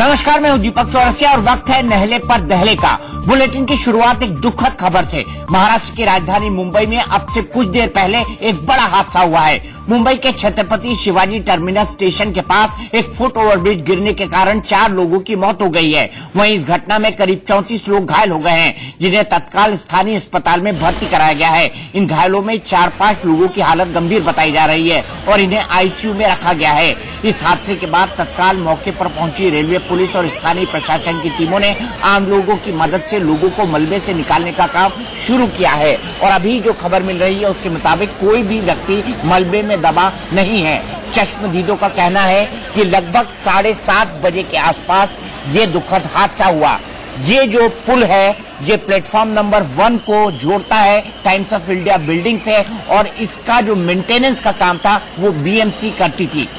नमस्कार, मैं हूं दीपक चौरसिया और वक्त है नहले पर दहले का। बुलेटिन की शुरुआत एक दुखद खबर से। महाराष्ट्र की राजधानी मुंबई में अब से कुछ देर पहले एक बड़ा हादसा हुआ है। मुंबई के छत्रपति शिवाजी टर्मिनस स्टेशन के पास एक फुट ओवरब्रिज गिरने के कारण 4 लोगों की मौत हो गई है। वहीं इस घटना में करीब 34 लोग घायल हो गए हैं, जिन्हें तत्काल स्थानीय अस्पताल में भर्ती कराया गया है। इन घायलों में 4-5 लोगों की हालत गंभीर बताई जा रही है और इन्हें आईसीयू में रखा गया है। इस हादसे के बाद तत्काल मौके पर पहुंची रेलवे पुलिस और स्थानीय प्रशासन की टीमों ने आम लोगों की मदद से लोगों को मलबे से निकालने का काम शुरू किया है और अभी जो खबर मिल रही है उसके मुताबिक कोई भी व्यक्ति मलबे में दबा नहीं है। चश्मदीदों का कहना है कि लगभग 7:30 बजे के आसपास ये दुखद हादसा हुआ। ये जो पुल है ये प्लेटफॉर्म नंबर 1 को जोड़ता है टाइम्स ऑफ इंडिया बिल्डिंग से और इसका जो मेंटेनेंस का काम था वो बीएमसी करती थी।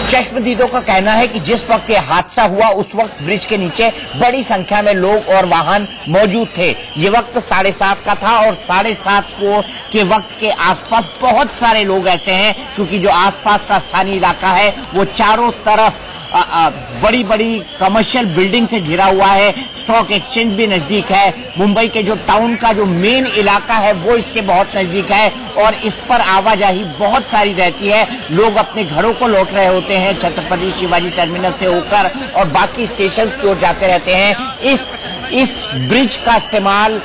चश्मदीदों का कहना है कि जिस वक्त ये हादसा हुआ उस वक्त ब्रिज के नीचे बड़ी संख्या में लोग और वाहन मौजूद थे। ये वक्त 7:30 का था और 7:30 के वक्त के आसपास बहुत सारे लोग ऐसे हैं, क्योंकि जो आसपास का स्थानीय इलाका है वो चारों तरफ बड़ी बड़ी कमर्शियल बिल्डिंग से घिरा हुआ है। स्टॉक एक्सचेंज भी नजदीक है। मुंबई के जो टाउन का जो मेन इलाका है वो इसके बहुत नजदीक है और इस पर आवाजाही बहुत सारी रहती है। लोग अपने घरों को लौट रहे होते हैं छत्रपति शिवाजी टर्मिनस से होकर और बाकी स्टेशन की ओर जाते रहते हैं। इस ब्रिज का इस्तेमाल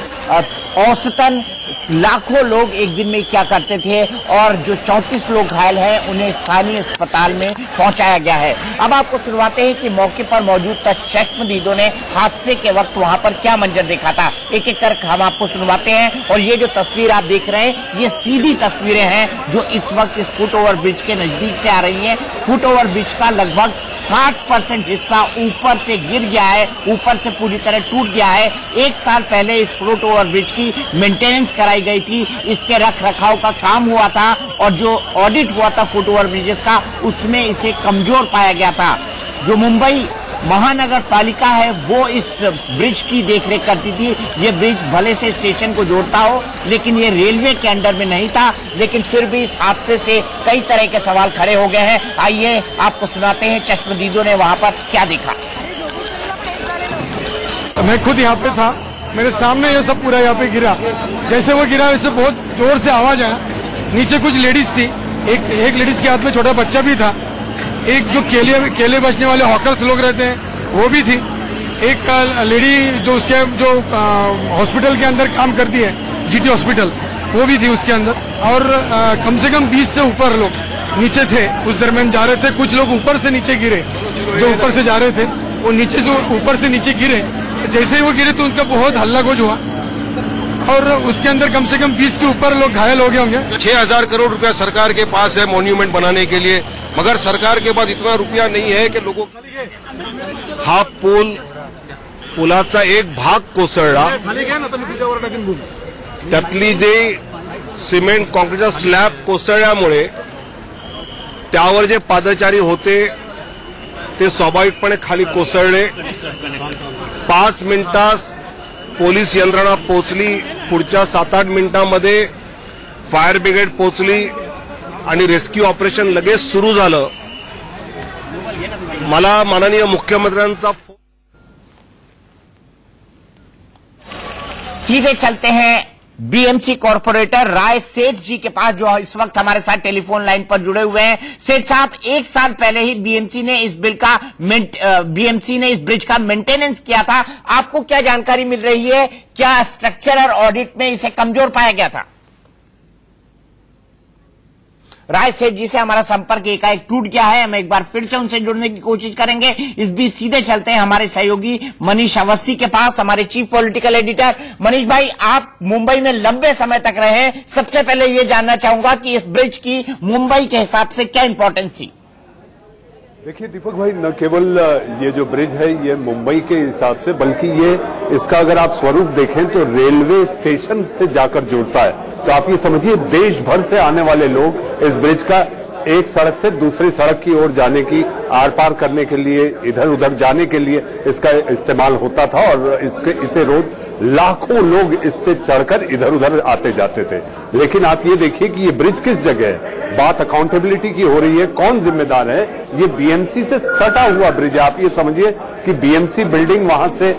औसतन लाखों लोग एक दिन में क्या करते थे और जो 34 लोग घायल हैं उन्हें स्थानीय अस्पताल में पहुंचाया गया है। अब आपको सुनवाते हैं कि मौके पर मौजूद चश्मदीदों ने हादसे के वक्त वहां पर क्या मंजर देखा था। एक एक कर हम आपको सुनवाते हैं और ये जो तस्वीर आप देख रहे हैं ये सीधी तस्वीरें हैं जो इस वक्त इस फुट ओवर ब्रिज के नजदीक से आ रही है। फुट ओवर ब्रिज का लगभग 60% हिस्सा ऊपर से गिर गया है, ऊपर से पूरी तरह टूट गया है। 1 साल पहले इस फुट ओवर ब्रिज की मेंटेनेंस कराई गई थी, इसके रख रखाव का काम हुआ था और जो ऑडिट हुआ था फुट ओवर ब्रिजेस का उसमें इसे कमजोर पाया गया था। जो मुंबई महानगर पालिका है वो इस ब्रिज की देखरेख करती थी। ये ब्रिज भले से स्टेशन को जोड़ता हो लेकिन ये रेलवे के अंडर में नहीं था, लेकिन फिर भी इस हादसे से कई तरह के सवाल खड़े हो गए हैं। आइए आपको सुनाते हैं चश्मदीदों ने वहां पर क्या देखा। मैं खुद यहाँ पे था, मेरे सामने ये सब पूरा यहाँ पे गिरा। जैसे वो गिरा वैसे बहुत जोर से आवाज आया। नीचे कुछ लेडीज थी, एक लेडीज के हाथ में छोटा बच्चा भी था। एक जो केले बेचने वाले हॉकर्स लोग रहते हैं वो भी थी। एक लेडी जो उसके जो हॉस्पिटल के अंदर काम करती है जीटी हॉस्पिटल, वो भी थी उसके अंदर। और कम से कम 20 से ऊपर लोग नीचे थे, उस दरमियान जा रहे थे। कुछ लोग ऊपर से नीचे गिरे, जो ऊपर से जा रहे थे वो नीचे से ऊपर से नीचे गिरे। जैसे ही वो गिरे तो उनका बहुत हल्ला गुज हुआ और उसके अंदर कम से कम 20 के ऊपर लोग घायल हो गए होंगे। 6000 करोड़ रुपया सरकार के पास है मॉन्यूमेंट बनाने के लिए, मगर सरकार के पास इतना रुपया नहीं है की लोगों हा पुलाचा एक भाग कोसळला, त्यातली जे सिमेंट कॉन्क्रीटचा स्लॅब कोसळल्यामुळे त्यावर जे पादचारी होते ते स्वाभाविकपणे खाली कोसळले। 5 मिनिटात पोलीस यंत्रणा पोहोचली, पुढच्या 7-8 मिनिटांमध्ये फायर ब्रिगेड पोहोचली आणि रेस्क्यू ऑपरेशन लगेच सुरू झालं। मला माननीय मुख्यमंत्र्यांचा सीधे चलते हैं बीएमसी कॉर्पोरेटर राय सेठ जी के पास जो इस वक्त हमारे साथ टेलीफोन लाइन पर जुड़े हुए हैं। सेठ साहब, 1 साल पहले ही बीएमसी ने इस ब्रिज का मेंटेनेंस किया था। आपको क्या जानकारी मिल रही है? क्या स्ट्रक्चर और ऑडिट में इसे कमजोर पाया गया था? राय सेठ जी से हमारा संपर्क एकाएक टूट गया है। हम एक बार फिर से उनसे जुड़ने की कोशिश करेंगे। इस बीच सीधे चलते हैं हमारे सहयोगी मनीष अवस्थी के पास, हमारे चीफ पॉलिटिकल एडिटर। मनीष भाई, आप मुंबई में लंबे समय तक रहे हैं, सबसे पहले ये जानना चाहूंगा कि इस ब्रिज की मुंबई के हिसाब से क्या इंपॉर्टेंस थी? देखिए दीपक भाई, न केवल ये जो ब्रिज है ये मुंबई के हिसाब से, बल्कि ये इसका अगर आप स्वरूप देखें तो रेलवे स्टेशन से जाकर जुड़ता है। तो आप ये समझिए देश भर से आने वाले लोग इस ब्रिज का एक सड़क से दूसरी सड़क की ओर जाने की, आर पार करने के लिए, इधर उधर जाने के लिए इसका इस्तेमाल होता था और इसे रोज लाखों लोग इससे चढ़कर इधर उधर आते जाते थे। लेकिन आप ये देखिए कि ये ब्रिज किस जगह है, बात अकाउंटेबिलिटी की हो रही है, कौन जिम्मेदार है। ये बीएमसी से सटा हुआ ब्रिज है। आप ये समझिए कि बीएमसी बिल्डिंग वहां से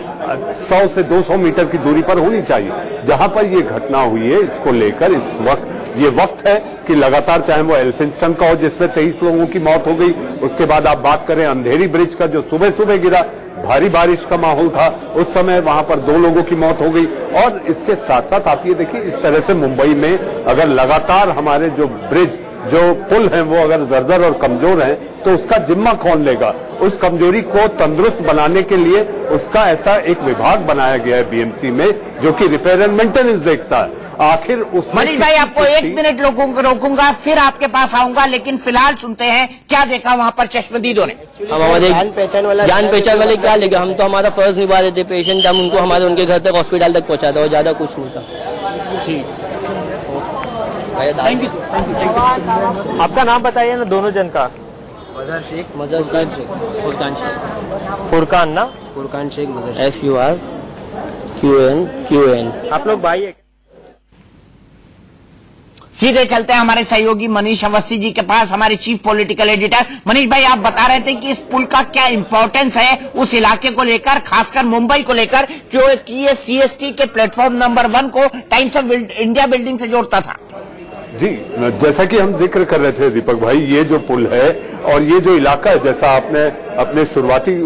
100 से 200 मीटर की दूरी पर होनी चाहिए। जहां पर ये घटना हुई है, इसको लेकर इस वक्त ये वक्त है कि लगातार, चाहे वो एल्फिंस्टन का हो जिसमें 23 लोगों की मौत हो गई, उसके बाद आप बात करें अंधेरी ब्रिज का जो सुबह सुबह गिरा, भारी बारिश का माहौल था, उस समय वहां पर 2 लोगों की मौत हो गई। और इसके साथ साथ आप ये देखिए, इस तरह से मुंबई में अगर लगातार हमारे जो ब्रिज, जो पुल हैं, वो अगर जर्जर और कमजोर हैं, तो उसका जिम्मा कौन लेगा। उस कमजोरी को तंदुरुस्त बनाने के लिए उसका ऐसा एक विभाग बनाया गया है बीएमसी में, जो कि रिपेयर एंड मेंटेनेंस देखता है। आखिर उसमें मनीष भाई, आपको 1 मिनट रोकूंगा, फिर आपके पास आऊंगा, लेकिन फिलहाल सुनते हैं क्या देखा वहां पर चश्मदीदों ने। हम हमारे जान पहचान वाले क्या लेगा, हम तो हमारा फर्ज निभा रहे थे। पेशेंट हम उनको हमारे उनके घर तक, हॉस्पिटल तक पहुंचा था और ज्यादा कुछ नहीं था। Thank you sir. आपका नाम बताइए ना, दोनों जन का। मजहर शेख, फुरकान शेख, फुरकान शेख, FURQAN। आप लोग भाई है। सीधे चलते हैं हमारे सहयोगी मनीष अवस्थी जी के पास, हमारे चीफ पॉलिटिकल एडिटर। मनीष भाई, आप बता रहे थे कि इस पुल का क्या इंपॉर्टेंस है उस इलाके को लेकर, खासकर मुंबई को लेकर, क्योंकि ये CST के प्लेटफॉर्म नंबर 1 को टाइम्स ऑफ इंडिया बिल्डिंग से जोड़ता था। जी, जैसा कि हम जिक्र कर रहे थे दीपक भाई, ये जो पुल है और ये जो इलाका है, जैसा आपने अपने शुरुआती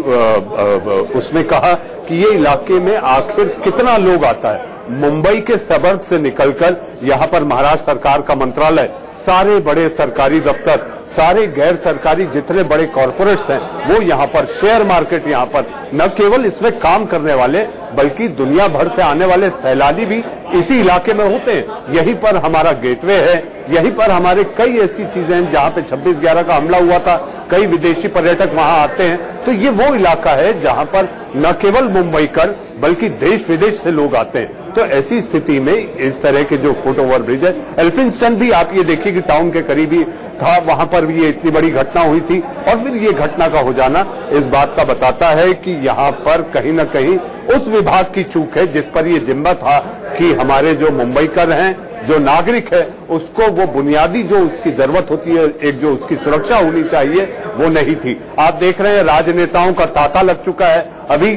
उसमें कहा कि ये इलाके में आखिर कितना लोग आता है। मुंबई के सबर्ब से निकलकर यहाँ पर महाराष्ट्र सरकार का मंत्रालय, सारे बड़े सरकारी दफ्तर, सारे गैर सरकारी जितने बड़े कॉरपोरेट्स हैं, वो यहाँ पर, शेयर मार्केट यहाँ पर, न केवल इसमें काम करने वाले बल्कि दुनिया भर से आने वाले सैलानी भी इसी इलाके में होते हैं। यहीं पर हमारा गेटवे है, यहीं पर हमारे कई ऐसी चीजें हैं जहां पे 26/11 का हमला हुआ था, कई विदेशी पर्यटक वहां आते हैं। तो ये वो इलाका है जहां पर न केवल मुंबईकर बल्कि देश विदेश से लोग आते हैं। तो ऐसी स्थिति में इस तरह के जो फुट ओवर ब्रिज है, एल्फिंस्टन भी आप ये देखिए कि टाउन के करीब ही था, वहां पर भी ये इतनी बड़ी घटना हुई थी। और फिर ये घटना का हो जाना इस बात का बताता है कि यहाँ पर कहीं न कहीं उस विभाग की चूक है जिस पर ये जिम्मा था कि हमारे जो मुंबईकर हैं, जो नागरिक है, उसको वो बुनियादी जो उसकी जरूरत होती है, एक जो उसकी सुरक्षा होनी चाहिए, वो नहीं थी। आप देख रहे हैं राजनेताओं का तांता लग चुका है। अभी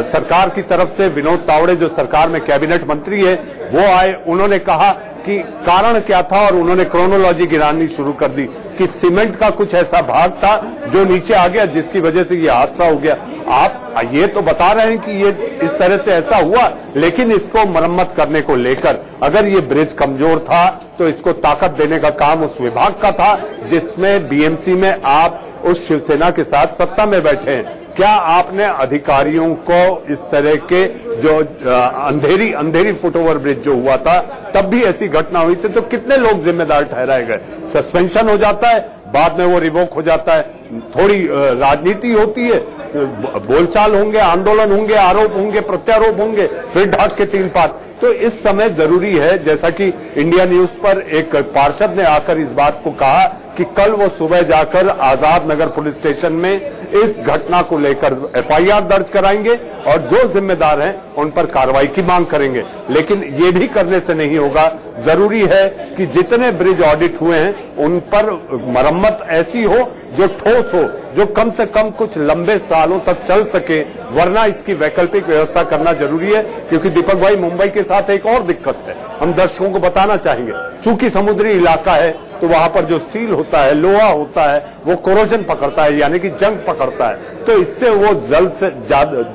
सरकार की तरफ से विनोद तावड़े, जो सरकार में कैबिनेट मंत्री है, वो आए, उन्होंने कहा कि कारण क्या था और उन्होंने क्रोनोलॉजी गिरानी शुरू कर दी कि सीमेंट का कुछ ऐसा भाग था जो नीचे आ गया, जिसकी वजह से ये हादसा हो गया। आप ये तो बता रहे हैं कि ये इस तरह से ऐसा हुआ, लेकिन इसको मरम्मत करने को लेकर, अगर ये ब्रिज कमजोर था तो इसको ताकत देने का काम उस विभाग का था जिसमें बीएमसी में आप उस शिवसेना के साथ सत्ता में बैठे हैं। क्या आपने अधिकारियों को इस तरह के जो अंधेरी फुटओवर ब्रिज जो हुआ था, तब भी ऐसी घटना हुई थी, तो कितने लोग जिम्मेदार ठहराए गए? सस्पेंशन हो जाता है, बाद में वो रिवोक हो जाता है। थोड़ी राजनीति होती है, बोलचाल होंगे, आंदोलन होंगे, आरोप होंगे, प्रत्यारोप होंगे, फिर ढाक के 3 पात। तो इस समय जरूरी है, जैसा कि इंडिया न्यूज पर एक पार्षद ने आकर इस बात को कहा कि कल वो सुबह जाकर आजाद नगर पुलिस स्टेशन में इस घटना को लेकर FIR दर्ज कराएंगे और जो जिम्मेदार हैं उन पर कार्रवाई की मांग करेंगे। लेकिन ये भी करने से नहीं होगा, जरूरी है कि जितने ब्रिज ऑडिट हुए हैं उन पर मरम्मत ऐसी हो जो ठोस हो, जो कम से कम कुछ लंबे सालों तक चल सके, वरना इसकी वैकल्पिक व्यवस्था करना जरूरी है। क्योंकि दीपक भाई, मुंबई के साथ एक और दिक्कत है, हम दर्शकों को बताना चाहेंगे। चूंकि समुद्री इलाका है तो वहां पर जो स्टील होता है, लोहा होता है, वो कोरोजन पकड़ता है, यानी कि जंग पकड़ता है, तो इससे वो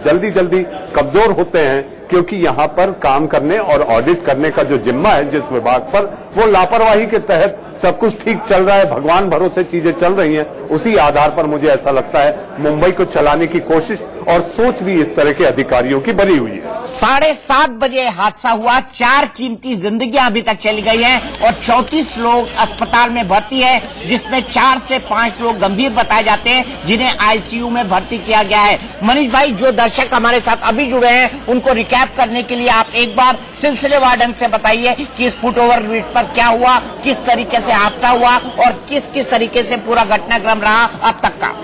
जल्दी कमजोर होते हैं। क्योंकि यहाँ पर काम करने और ऑडिट करने का जो जिम्मा है जिस विभाग पर, वो लापरवाही के तहत सब कुछ ठीक चल रहा है, भगवान भरोसे चीजें चल रही हैं, उसी आधार पर मुझे ऐसा लगता है मुंबई को चलाने की कोशिश और सोच भी इस तरह के अधिकारियों की बनी हुई है। 7:30 बजे हादसा हुआ, 4 कीमती जिंदगियां अभी तक चली गई हैं और 34 लोग अस्पताल में भर्ती है, जिसमें 4 से 5 लोग गंभीर बताए जाते हैं, जिन्हें आईसीयू में भर्ती किया गया है। मनीष भाई, जो दर्शक हमारे साथ अभी जुड़े हैं उनको रिकैप करने के लिए आप एक बार सिलसिलेवार ढंग से बताइए कि इस फुट ओवर ब्रिज पर क्या हुआ, किस तरीके से हादसा हुआ और किस तरीके से पूरा घटनाक्रम रहा अब तक का।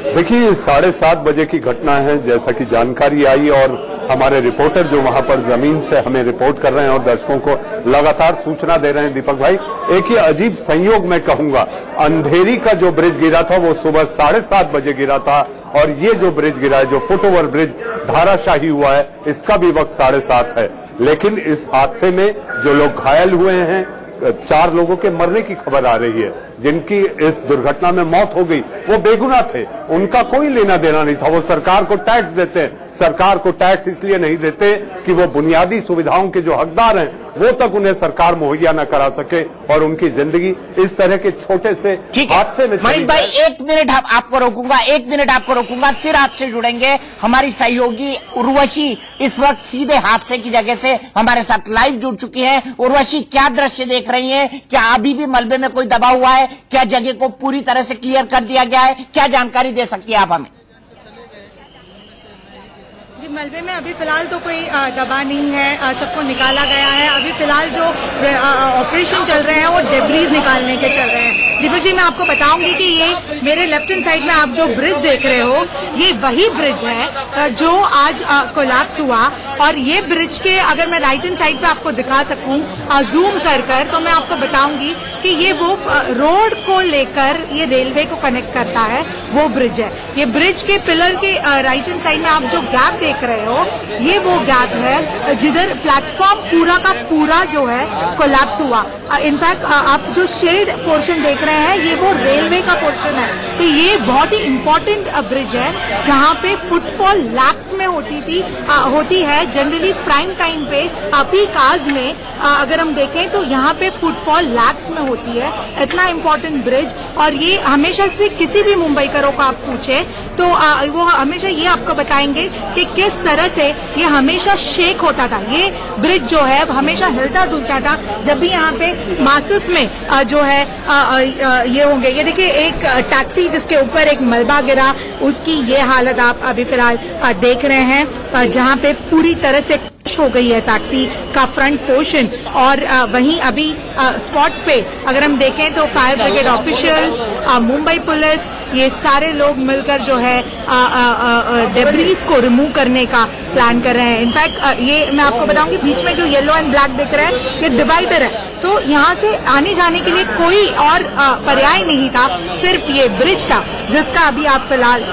देखिए, 7:30 बजे की घटना है, जैसा कि जानकारी आई और हमारे रिपोर्टर जो वहां पर जमीन से हमें रिपोर्ट कर रहे हैं और दर्शकों को लगातार सूचना दे रहे हैं। दीपक भाई, एक ही अजीब संयोग मैं कहूंगा, अंधेरी का जो ब्रिज गिरा था वो सुबह 7:30 बजे गिरा था और ये जो ब्रिज गिरा है, जो फुट ओवर ब्रिज धाराशाही हुआ है, इसका भी वक्त 7:30 है। लेकिन इस हादसे में जो लोग घायल हुए हैं, 4 लोगों के मरने की खबर आ रही है, जिनकी इस दुर्घटना में मौत हो गई, वो बेगुनाह थे, उनका कोई लेना देना नहीं था। वो सरकार को टैक्स देते हैं, सरकार को टैक्स इसलिए नहीं देते कि वो बुनियादी सुविधाओं के जो हकदार हैं वो तक उन्हें सरकार मुहैया न करा सके और उनकी जिंदगी इस तरह के छोटे से हादसे में। मनीष भाई, 1 मिनट आपको रोकूंगा, 1 मिनट आपको रोकूंगा, फिर आपसे जुड़ेंगे। हमारी सहयोगी उर्वशी इस वक्त सीधे हादसे की जगह से हमारे साथ लाइव जुड़ चुकी है। उर्वशी, क्या दृश्य देख रही है? क्या अभी भी मलबे में कोई दबा हुआ है? क्या जगह को पूरी तरह से क्लियर कर दिया गया है? क्या जानकारी दे सकती है आप हमें? जी, मलबे में अभी फिलहाल तो कोई दबा नहीं है, सबको निकाला गया है। अभी फिलहाल जो ऑपरेशन चल रहे हैं वो डेब्रीज निकालने के चल रहे हैं। दीपक जी, मैं आपको बताऊंगी कि ये मेरे लेफ्ट हैंड साइड में आप जो ब्रिज देख रहे हो, ये वही ब्रिज है जो आज कोलैप्स हुआ। और ये ब्रिज के, अगर मैं राइट हैंड साइड पे आपको दिखा सकूं जूम कर तो मैं आपको बताऊंगी कि ये वो रोड को लेकर ये रेलवे को कनेक्ट करता है, वो ब्रिज है। ये ब्रिज के पिलर के राइट हैंड साइड में आप जो गैप देख रहे हो, ये वो गैप है जिधर प्लेटफॉर्म पूरा का पूरा जो है कोलैप्स हुआ। इनफैक्ट आप जो शेड पोर्शन देख रहे हैं, ये वो रेलवे का पोर्शन है। तो ये बहुत ही इंपॉर्टेंट ब्रिज है, जहां पे फुटफॉल लैक्स में होती है जनरली प्राइम टाइम पे। पीक आवर्स में अगर हम देखें तो यहाँ पे फुटफॉल लैक्स में होती है। इतना इंपॉर्टेंट ब्रिज, और ये हमेशा से किसी भी मुंबईकरों को आप पूछे तो वो हमेशा ये आपको बताएंगे कि किस तरह से ये हमेशा शेक होता था। ये ब्रिज जो है हमेशा हिलता डुलता था जब भी यहाँ पे मासेस में जो है ये होंगे। ये देखिए, एक टैक्सी जिसके ऊपर एक मलबा गिरा, उसकी ये हालत आप अभी फिलहाल देख रहे हैं, जहाँ पे पूरी तरह से हो गई है टैक्सी का फ्रंट पोर्शन। और वहीं अभी स्पॉट पे अगर हम देखें तो fire brigade officials, Mumbai police, ये सारे लोग मिलकर जो है डेब्रीज को रिमूव करने का प्लान कर रहे हैं। इनफैक्ट ये मैं आपको बताऊंगी, बीच में जो येलो एंड ब्लैक दिख रहा है, ये डिवाइडर है, तो यहाँ से आने जाने के लिए कोई और पर्याय नहीं था, सिर्फ ये ब्रिज था जिसका अभी आप फिलहाल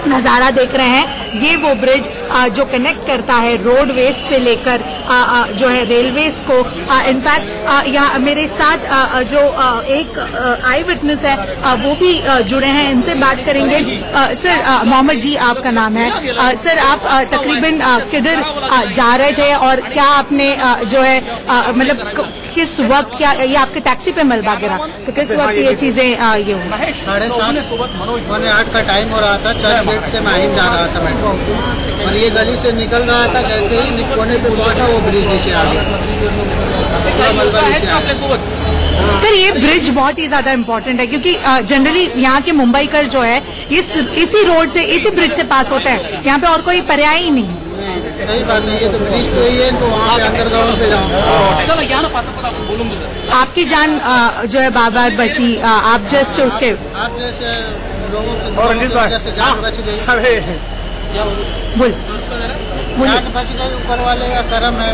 नजारा देख रहे हैं। ये वो ब्रिज जो कनेक्ट करता है रोडवेज से लेकर जो है रेलवेज को। इनफैक्ट यहाँ मेरे साथ जो एक आई विटनेस है वो भी जुड़े हैं, इनसे बात करेंगे। सर, मोहम्मद जी आपका नाम है। सर, आप तकरीबन किधर जा रहे थे और क्या आपने जो है मतलब किस वक्त, क्या ये आपके टैक्सी पे मलबा गिरा, तो किस वक्त ये चीजें ये हुई? 7:30 का टाइम हो रहा था। चर्च गेट से माहिम जा रहा था मेट्रो, और ये गली से निकल रहा था। जैसे ही कोने पे पहुंचा, वो ब्रिज नीचे आ गया, मलबा नीचे आ गया। सर, ये ब्रिज बहुत ही ज्यादा इम्पोर्टेंट है क्योंकि जनरली यहाँ के मुंबईकर जो है इसी रोड से, इसी ब्रिज से पास होता है, यहाँ पे और कोई पर्याय ही नहीं। सही बात नहीं है, तो ब्रिज तो यही है, तो वहाँ पे अंडरग्राउंड पे जाओ। आपकी जान जो है बार बार बची, आप जस्ट उसके आप जैसे लोगों की जान बच गई। बोल जान बच गई, ऊपर वाले का करम है,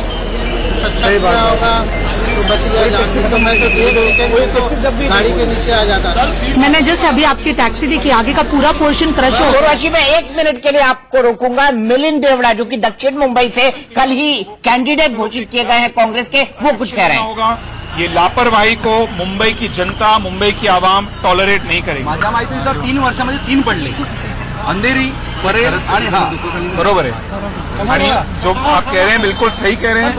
सच्चा किया होगा तो बच गया जान। तो मैं तो 1 सेकंड में तो गाड़ी के नीचे आ जाता। मैंने जस्ट अभी आपकी टैक्सी देखी, आगे का पूरा पोर्शन क्रश हो। उर्वशी, मैं 1 मिनट के लिए आपको रोकूंगा। मिलिंद देवड़ा, जो कि दक्षिण मुंबई से कल ही कैंडिडेट घोषित किए गए हैं कांग्रेस के, वो कुछ कह रहे हैं। ये लापरवाही को मुंबई की जनता, मुंबई की आवाम टॉलरेट नहीं करेगी। माझ्या माहितीनुसार 3 वर्षामध्ये 3 पडले, अंधेरी, परेल आणि हा बरोबर है। आणि जो आप कह रहे हैं बिल्कुल सही कह रहे हैं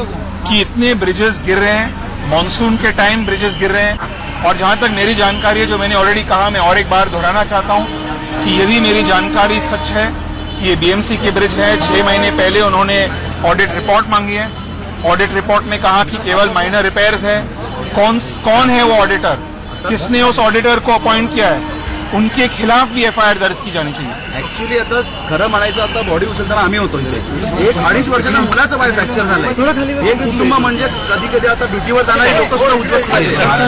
कि इतने ब्रिजेस गिर रहे हैं, मानसून के टाइम ब्रिजेस गिर रहे हैं। और जहां तक मेरी जानकारी है, जो मैंने ऑलरेडी कहा, मैं और एक बार दोहराना चाहता हूं कि यदि मेरी जानकारी सच है कि ये बीएमसी की ब्रिज है। 6 महीने पहले उन्होंने ऑडिट रिपोर्ट मांगी है। ऑडिट रिपोर्ट में कहा कि केवल माइनर रिपेयर्स है। कौन है वो ऑडिटर, किसने उस ऑडिटर को अपॉइंट किया है, उनके खिलाफ भी एफआईआर दर्ज की जानी चाहिए। ऍक्च्युअली आता खरं म्हणायचं, आता बॉडी उचलताना आम्ही होतो इथे, 1-2.5 वर्षाच्या मुलाचं पाय फ्रॅक्चर झालंय। एक कुटुंब म्हणजे कधी कधी आता ड्युटीवर जाणारी लोक सुद्धा उद्ध्वस्त झाले।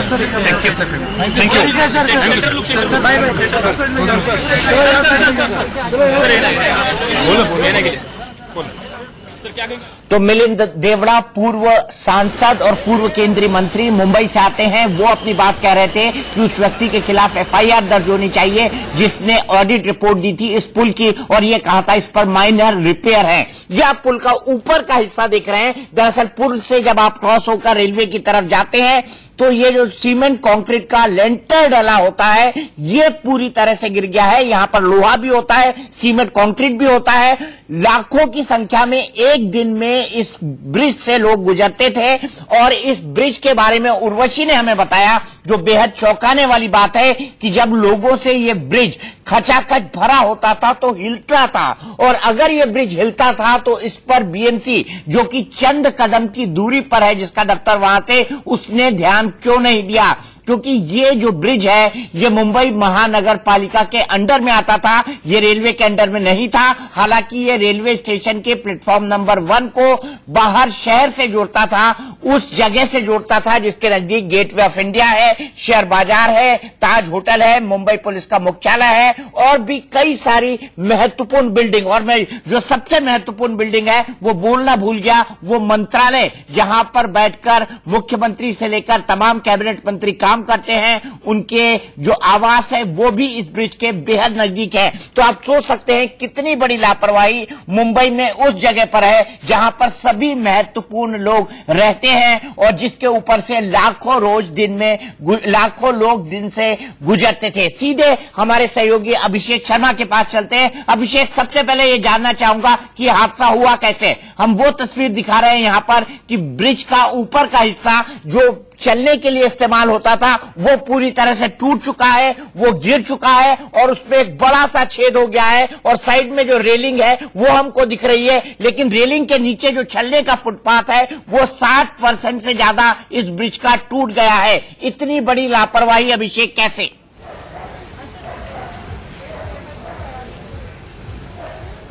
तो मिलिंद देवड़ा पूर्व सांसद और पूर्व केंद्रीय मंत्री मुंबई से आते हैं। वो अपनी बात कह रहे थे कि उस व्यक्ति के खिलाफ एफआईआर दर्ज होनी चाहिए जिसने ऑडिट रिपोर्ट दी थी इस पुल की, और ये कहा था इस पर माइनर रिपेयर है। ये आप पुल का ऊपर का हिस्सा देख रहे हैं। दरअसल पुल से जब आप क्रॉस होकर रेलवे की तरफ जाते हैं तो ये जो सीमेंट कंक्रीट का लेंटर डला होता है ये पूरी तरह से गिर गया है। यहां पर लोहा भी होता है, सीमेंट कंक्रीट भी होता है। लाखों की संख्या में एक दिन में इस ब्रिज से लोग गुजरते थे, और इस ब्रिज के बारे में उर्वशी ने हमें बताया जो बेहद चौंकाने वाली बात है कि जब लोगों से ये ब्रिज खचाखच भरा होता था तो हिलता था, और अगर ये ब्रिज हिलता था तो इस पर बीएमसी जो कि चंद कदम की दूरी पर है, जिसका दफ्तर वहां से, उसने ध्यान क्यों नहीं दिया? क्योंकि ये जो ब्रिज है ये मुंबई महानगर पालिका के अंडर में आता था, ये रेलवे के अंडर में नहीं था। हालांकि ये रेलवे स्टेशन के प्लेटफॉर्म नंबर 1 को बाहर शहर से जोड़ता था, उस जगह से जोड़ता था जिसके नजदीक गेटवे ऑफ इंडिया है, शेयर बाजार है, ताज होटल है, मुंबई पुलिस का मुख्यालय है, और भी कई सारी महत्वपूर्ण बिल्डिंग। और मैं जो सबसे महत्वपूर्ण बिल्डिंग है वो बोलना भूल गया, वो मंत्रालय, जहां पर बैठकर मुख्यमंत्री से लेकर तमाम कैबिनेट मंत्री काम करते हैं, उनके जो आवास है वो भी इस ब्रिज के बेहद नजदीक है। तो आप सोच सकते हैं कितनी बड़ी लापरवाही मुंबई में उस जगह पर है जहां पर सभी महत्वपूर्ण लोग रहते हैं, और जिसके ऊपर से लाखों लोग दिन से गुजरते थे। सीधे हमारे सहयोगी अभिषेक शर्मा के पास चलते हैं। अभिषेक, सबसे पहले ये जानना चाहूंगा कि हादसा हुआ कैसे? हम वो तस्वीर दिखा रहे हैं यहां पर कि ब्रिज का ऊपर का हिस्सा जो चलने के लिए इस्तेमाल होता था वो पूरी तरह से टूट चुका है, वो गिर चुका है, और उसमें एक बड़ा सा छेद हो गया है, और साइड में जो रेलिंग है वो हमको दिख रही है, लेकिन रेलिंग के नीचे जो चलने का फुटपाथ है वो 60% से ज्यादा इस ब्रिज का टूट गया है। इतनी बड़ी लापरवाही अभिषेक कैसे?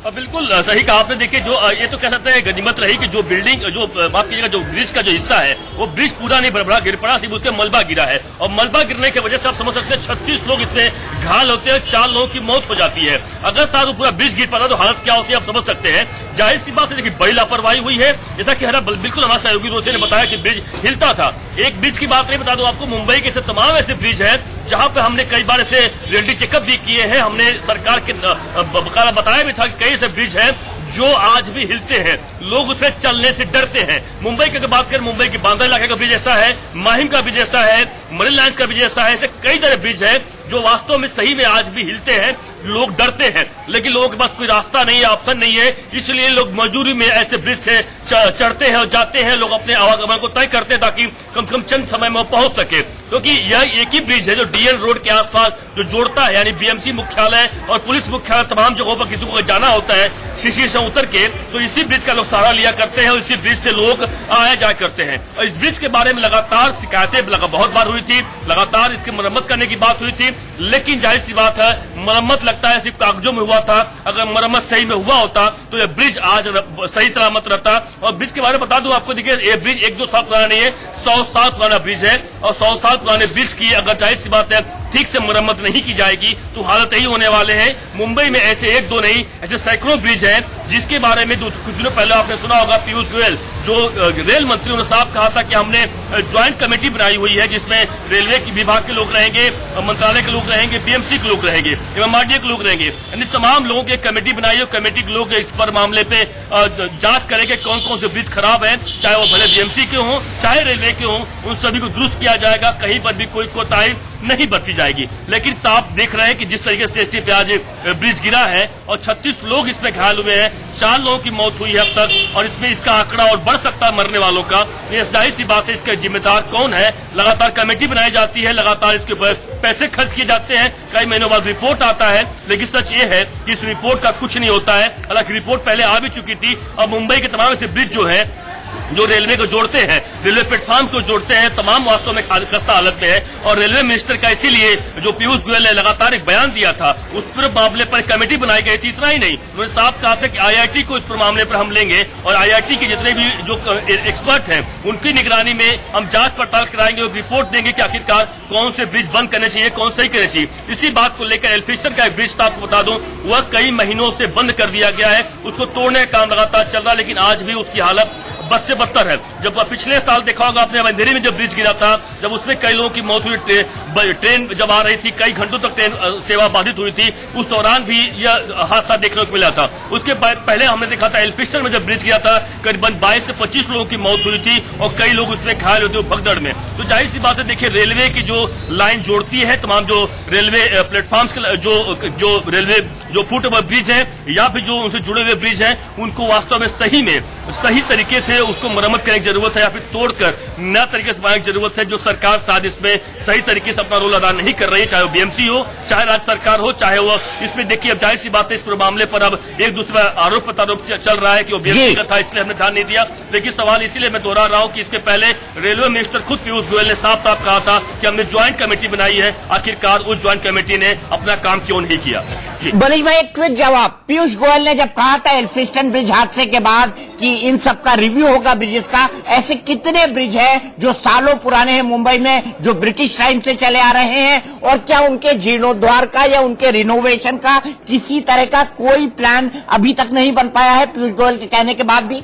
बिल्कुल सही कहा आपने। देखिए, जो ये तो कह सकते हैं गनीमत रही कि जो बिल्डिंग, जो माफ कीजिएगा, जो ब्रिज का जो हिस्सा है वो ब्रिज पूरा नहीं बड़ा गिर पड़ा, सिर्फ उसके मलबा गिरा है, और मलबा गिरने की वजह से आप समझ सकते हैं 36 लोग इतने घायल होते हैं, 4 लोगों की मौत हो जाती है। अगर साथ वो पूरा ब्रिज गिर पड़ा तो हालत क्या होती है आप समझ सकते हैं। जाहिर सी बात है, देखिए बड़ी लापरवाही हुई है। जैसा कि बिल्कुल हमारे सहयोगी रोसे ने बताया कि ब्रिज हिलता था। एक ब्रिज की बात नहीं बता दूं आपको, मुंबई के तमाम ऐसे ब्रिज है जहां पे हमने कई बार ऐसे रियलिटी चेकअप भी किए हैं। हमने सरकार के बकायदा बताया भी था कि कई ऐसे ब्रिज हैं जो आज भी हिलते हैं, लोग उस पर चलने से डरते हैं। मुंबई की अगर बात करें, मुंबई के बांद्रा इलाके का ब्रिज ऐसा है, माहिम का ब्रिज ऐसा है, मरीन लाइन्स का ब्रिज ऐसा है, ऐसे कई सारे ब्रिज हैं जो वास्तव में सही में आज भी हिलते हैं, लोग डरते हैं, लेकिन लोगों के पास कोई रास्ता नहीं है, ऑप्शन नहीं है, इसलिए लोग मजबूरी में ऐसे ब्रिज से चढ़ते हैं और जाते हैं। लोग अपने आवागमन को तय करते हैं ताकि कम से कम चंद समय में वो पहुंच सके, क्योंकि यह एक ही ब्रिज है जो डीएन रोड के आसपास जो जोड़ता है, यानी बीएमसी मुख्यालय और पुलिस मुख्यालय, तमाम जगहों पर किसी को जाना होता है शिशिर से उतर के, तो इसी ब्रिज का लोग सहारा लिया करते हैं और इसी ब्रिज से लोग आया जाया करते हैं। और इस ब्रिज के बारे में लगातार शिकायतें बहुत बार हुई थी, लगातार इसकी मरम्मत करने की बात हुई थी, लेकिन जाहिर सी बात है मरम्मत लगता है सिर्फ कागजों में हुआ था। अगर मरम्मत सही में हुआ होता तो यह ब्रिज आज सही सलामत रहता। और ब्रिज के बारे में बता दूं आपको, देखिए ये ब्रिज 1-2 साल पुराना नहीं है, 100 साल पुराना ब्रिज है, और 100 साल पुराने ब्रिज की अगर जाहिर सी बात है ठीक से मरम्मत नहीं की जाएगी तो हालत यही होने वाले हैं। मुंबई में ऐसे 1-2 नहीं, ऐसे सैकड़ों ब्रिज हैं जिसके बारे में कुछ दिनों पहले आपने सुना होगा, पीयूष गोयल जो रेल मंत्री, उन्होंने साफ कहा था कि हमने ज्वाइंट कमेटी बनाई हुई है जिसमें रेलवे की विभाग के लोग रहेंगे, मंत्रालय के लोग रहेंगे, बीएमसी के लोग रहेंगे, एमएमआरडीए के लोग रहेंगे, यानी तमाम लोगों की कमेटी बनाई है। कमेटी के लोग इस पर मामले पे जांच करेंगे कौन कौन से ब्रिज खराब है, चाहे वो भले बीएमसी के हों चाहे रेलवे के हों, उन सभी को दुरुस्त किया जाएगा, कहीं पर भी कोई कोताही नहीं बरती जाएगी। लेकिन साफ देख रहे हैं कि जिस तरीके से ST पे आज ब्रिज गिरा है और 36 लोग इसमें घायल हुए हैं, 4 लोगों की मौत हुई है अब तक, और इसमें इसका आंकड़ा और बढ़ सकता है मरने वालों का। ये जाहिर सी बात है, इसका जिम्मेदार कौन है? लगातार कमेटी बनाई जाती है, लगातार इसके ऊपर पैसे खर्च किए जाते हैं, कई महीनों बाद रिपोर्ट आता है, लेकिन सच ये है कि इस रिपोर्ट का कुछ नहीं होता है। हालांकि रिपोर्ट पहले आ भी चुकी थी। अब मुंबई के तमाम ऐसे ब्रिज जो है, जो रेलवे को जोड़ते हैं, रेलवे प्लेटफॉर्म को जोड़ते हैं, तमाम वास्तव में खस्ता हालत में है। और रेलवे मिनिस्टर का इसीलिए जो पीयूष गोयल ने लगातार एक बयान दिया था, उस पूरे मामले पर कमेटी बनाई गई थी। इतना ही नहीं, उन्होंने साफ कहा था कि IIT को इस पर मामले पर हम लेंगे और IIT के जितने भी जो एक्सपर्ट हैं उनकी निगरानी में हम जांच पड़ताल कराएंगे और रिपोर्ट देंगे कि आखिरकार कौन से ब्रिज बंद करने चाहिए, कौन सही करने चाहिए। इसी बात को लेकर एल्फिस्टन का एक ब्रिज था, आपको बता दूं, वह कई महीनों से बंद कर दिया गया है। उसको तोड़ने का काम लगातार चल रहा है, लेकिन आज भी उसकी हालत बद से बदतर है। जब पिछले साल देखा होगा आपने, अंधेरी में जब ब्रिज गिरा था, जब उसमें कई लोगों की मौत हुई, ट्रेन जब आ रही थी, कई घंटों तक ट्रेन सेवा बाधित हुई थी, उस दौरान भी यह हादसा देखने को मिला था। उसके पहले हमने देखा था एल्फिस्टन में जब ब्रिज गिरा था, करीबन 22 से 25 लोगों की मौत हुई थी और कई लोग उसमें घायल हुए थे भगदड़ में। तो जाहिर सी बात है, देखिए रेलवे की जो लाइन जोड़ती है तमाम जो रेलवे प्लेटफॉर्म्स के जो रेलवे जो फुट ओवर ब्रिज है या फिर जो उनसे जुड़े हुए ब्रिज हैं, उनको वास्तव में सही तरीके से उसको मरम्मत करने की जरूरत है या फिर तोड़कर नया तरीके से बनाने की जरूरत है। जो सरकार शायद इसमें सही तरीके से अपना रोल अदा नहीं कर रही है, चाहे वो BMC हो, चाहे राज्य सरकार हो, चाहे वो इसमें देखिए, अब जाहिर सी बात है इस मामले पर अब एक दूसरे आरोप प्रत्यारोप चल रहा है कि वो BMC का था, इसलिए हमने ध्यान नहीं दिया। लेकिन सवाल इसीलिए मैं दोहरा रहा हूं कि इसके पहले रेलवे मिनिस्टर खुद पीयूष गोयल ने साफ साफ कहा था कि हमने ज्वाइंट कमेटी बनाई है। आखिरकार उस ज्वाइंट कमेटी ने अपना काम क्यों नहीं किया? मनीष भाई, एक क्विक जवाब। पीयूष गोयल ने जब कहा था एल्फिस्टन ब्रिज हादसे के बाद कि इन सब का रिव्यू होगा ब्रिजेस का, ऐसे कितने ब्रिज हैं जो सालों पुराने हैं मुंबई में, जो ब्रिटिश टाइम से चले आ रहे हैं, और क्या उनके जीर्णोद्धार का या उनके रिनोवेशन का किसी तरह का कोई प्लान अभी तक नहीं बन पाया है पीयूष गोयल के कहने के बाद भी?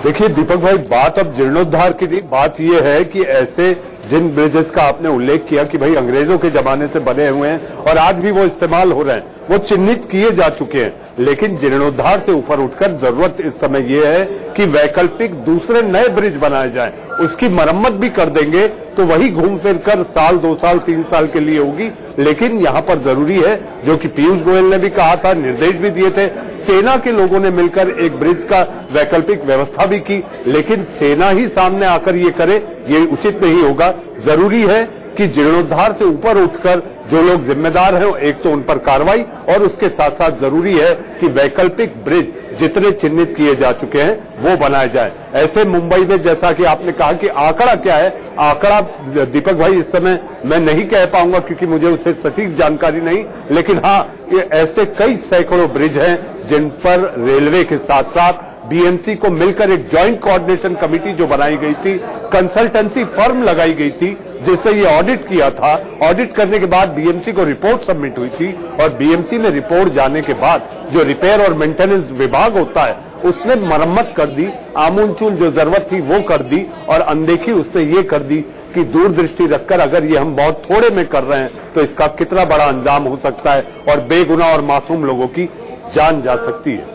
देखिए दीपक भाई, बात अब जीर्णोद्धार की नहीं, बात यह है कि ऐसे जिन ब्रिजेस का आपने उल्लेख किया कि भाई अंग्रेजों के जमाने से बने हुए हैं और आज भी वो इस्तेमाल हो रहे हैं, वो चिन्हित किए जा चुके हैं। लेकिन जीर्णोद्धार से ऊपर उठकर जरूरत इस समय ये है कि वैकल्पिक दूसरे नए ब्रिज बनाए जाएं, उसकी मरम्मत भी कर देंगे तो वही घूम फिर कर साल 2 साल 3 साल के लिए होगी। लेकिन यहाँ पर जरूरी है, जो कि पीयूष गोयल ने भी कहा था, निर्देश भी दिए थे, सेना के लोगों ने मिलकर एक ब्रिज का वैकल्पिक व्यवस्था भी की, लेकिन सेना ही सामने आकर ये करे, ये उचित नहीं होगा। जरूरी है कि जीर्णोद्धार से ऊपर उठकर जो लोग जिम्मेदार हैं, एक तो उन पर कार्रवाई, और उसके साथ साथ जरूरी है कि वैकल्पिक ब्रिज जितने चिन्हित किए जा चुके हैं वो बनाए जाए। ऐसे मुंबई में, जैसा कि आपने कहा कि आंकड़ा क्या है, आंकड़ा दीपक भाई इस समय मैं नहीं कह पाऊंगा क्योंकि मुझे उससे सटीक जानकारी नहीं, लेकिन हाँ, ये ऐसे कई सैकड़ों ब्रिज हैं जिन पर रेलवे के साथ साथ BMC को मिलकर एक ज्वाइंट कोऑर्डिनेशन कमेटी जो बनाई गई थी, कंसल्टेंसी फर्म लगाई गई थी, जिससे ये ऑडिट किया था। ऑडिट करने के बाद BMC को रिपोर्ट सबमिट हुई थी और BMC में रिपोर्ट जाने के बाद जो रिपेयर और मेंटेनेंस विभाग होता है उसने मरम्मत कर दी, आमूलचूल जो जरूरत थी वो कर दी, और अनदेखी उसने ये कर दी कि दूरदृष्टि रखकर अगर ये हम बहुत थोड़े में कर रहे हैं तो इसका कितना बड़ा अंजाम हो सकता है और बेगुनाह और मासूम लोगों की जान जा सकती है।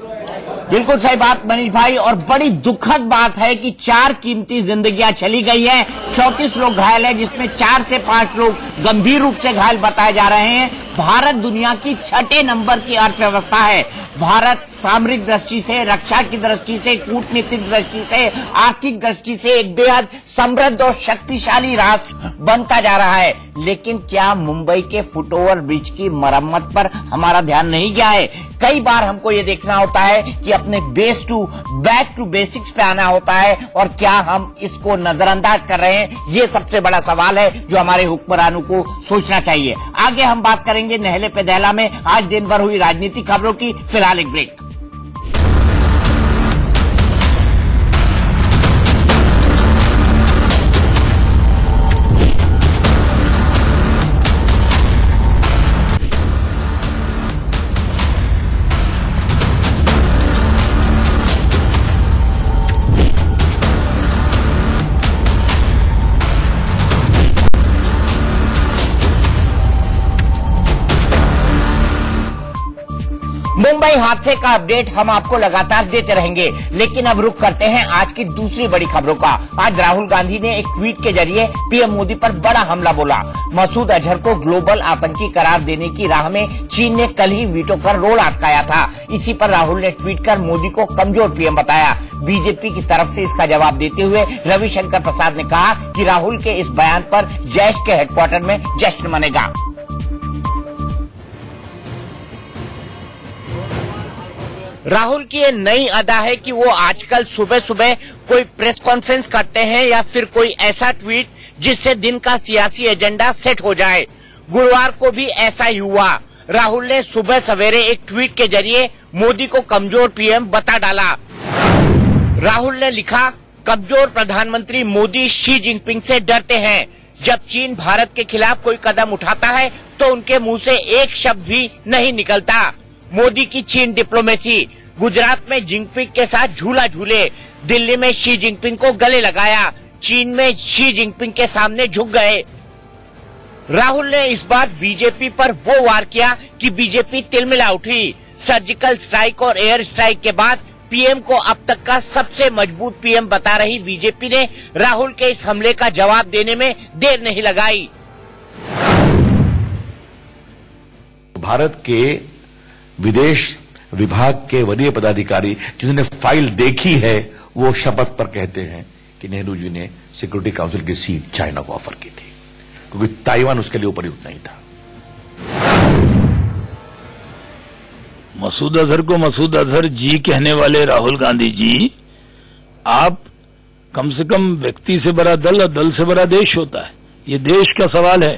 बिल्कुल सही बात मनीष भाई, और बड़ी दुखद बात है कि 4 कीमती जिंदगियां चली गई हैं, 34 लोग घायल हैं, जिसमें 4 से 5 लोग गंभीर रूप से घायल बताए जा रहे हैं। भारत दुनिया की 6ठे नंबर की अर्थव्यवस्था है। भारत सामरिक दृष्टि से, रक्षा की दृष्टि से, कूटनीतिक दृष्टि से, आर्थिक दृष्टि से एक बेहद समृद्ध और शक्तिशाली राष्ट्र बनता जा रहा है। लेकिन क्या मुंबई के फुटओवर ब्रिज की मरम्मत पर हमारा ध्यान नहीं गया है? कई बार हमको ये देखना होता है कि अपने बैक टू बेसिक्स पे आना होता है, और क्या हम इसको नजरअंदाज कर रहे हैं? ये सबसे बड़ा सवाल है जो हमारे हुक्मरानों को सोचना चाहिए। आगे हम बात करेंगे नहले पे दहला में आज दिन भर हुई राजनीतिक खबरों की। फिलहाल एक ब्रेक। मुंबई हादसे का अपडेट हम आपको लगातार देते रहेंगे, लेकिन अब रुक करते हैं आज की दूसरी बड़ी खबरों का। आज राहुल गांधी ने एक ट्वीट के जरिए पीएम मोदी पर बड़ा हमला बोला। मसूद अजहर को ग्लोबल आतंकी करार देने की राह में चीन ने कल ही वीटो कर रोड अटकाया था। इसी पर राहुल ने ट्वीट कर मोदी को कमजोर पीएम बताया। बीजेपी की तरफ से इसका जवाब देते हुए रविशंकर प्रसाद ने कहा कि राहुल के इस बयान पर जैश के हेडक्वार्टर में जश्न मनेगा। राहुल की ये नई अदा है कि वो आजकल सुबह सुबह कोई प्रेस कॉन्फ्रेंस करते हैं या फिर कोई ऐसा ट्वीट जिससे दिन का सियासी एजेंडा सेट हो जाए। गुरुवार को भी ऐसा ही हुआ। राहुल ने सुबह सवेरे एक ट्वीट के जरिए मोदी को कमजोर पीएम बता डाला। राहुल ने लिखा, कमजोर प्रधानमंत्री मोदी शी जिनपिंग से डरते हैं। जब चीन भारत के खिलाफ कोई कदम उठाता है तो उनके मुंह से एक शब्द भी नहीं निकलता। मोदी की चीन डिप्लोमेसी। गुजरात में जिनपिंग के साथ झूला झूले, दिल्ली में शी जिनपिंग को गले लगाया, चीन में शी जिनपिंग के सामने झुक गए। राहुल ने इस बार बीजेपी पर वो वार किया कि बीजेपी तिलमिला उठी। सर्जिकल स्ट्राइक और एयर स्ट्राइक के बाद पीएम को अब तक का सबसे मजबूत पीएम बता रही बीजेपी ने राहुल के इस हमले का जवाब देने में देर नहीं लगाई। भारत के विदेश विभाग के वरीय पदाधिकारी जिन्होंने फाइल देखी है वो शपथ पर कहते हैं कि नेहरू जी ने सिक्योरिटी काउंसिल की सीट चाइना को ऑफर की थी, क्योंकि ताइवान उसके लिए उपयुक्त नहीं था। मसूद अजहर को मसूद अजहर जी कहने वाले राहुल गांधी जी, आप कम से कम व्यक्ति से बड़ा दल और दल से बड़ा देश होता है। ये देश का सवाल है।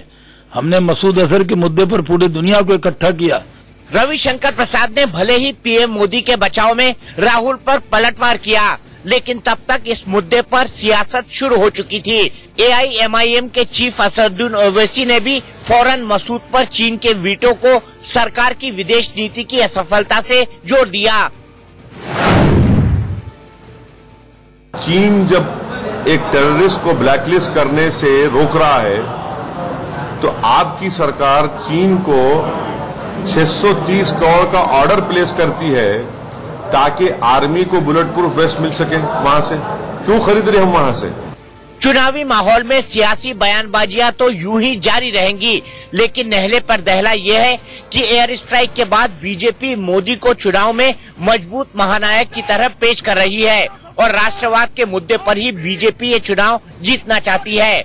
हमने मसूद अजहर के मुद्दे पर पूरी दुनिया को इकट्ठा किया। रविशंकर प्रसाद ने भले ही पीएम मोदी के बचाव में राहुल पर पलटवार किया, लेकिन तब तक इस मुद्दे पर सियासत शुरू हो चुकी थी। एआईएमआईएम के चीफ असदुद्दीन ओवैसी ने भी फौरन मसूद पर चीन के वीटो को सरकार की विदेश नीति की असफलता से जोड़ दिया। चीन जब एक टेररिस्ट को ब्लैकलिस्ट करने से रोक रहा है तो आपकी सरकार चीन को 630 करोड़ का ऑर्डर प्लेस करती है ताकि आर्मी को बुलेट प्रूफ वेस्ट मिल सके। वहां से क्यों खरीद रहे हम वहां से? चुनावी माहौल में सियासी बयानबाजियां तो यूं ही जारी रहेंगी, लेकिन नहले पर दहला यह है कि एयर स्ट्राइक के बाद बीजेपी मोदी को चुनाव में मजबूत महानायक की तरह पेश कर रही है और राष्ट्रवाद के मुद्दे पर ही बीजेपी ये चुनाव जीतना चाहती है।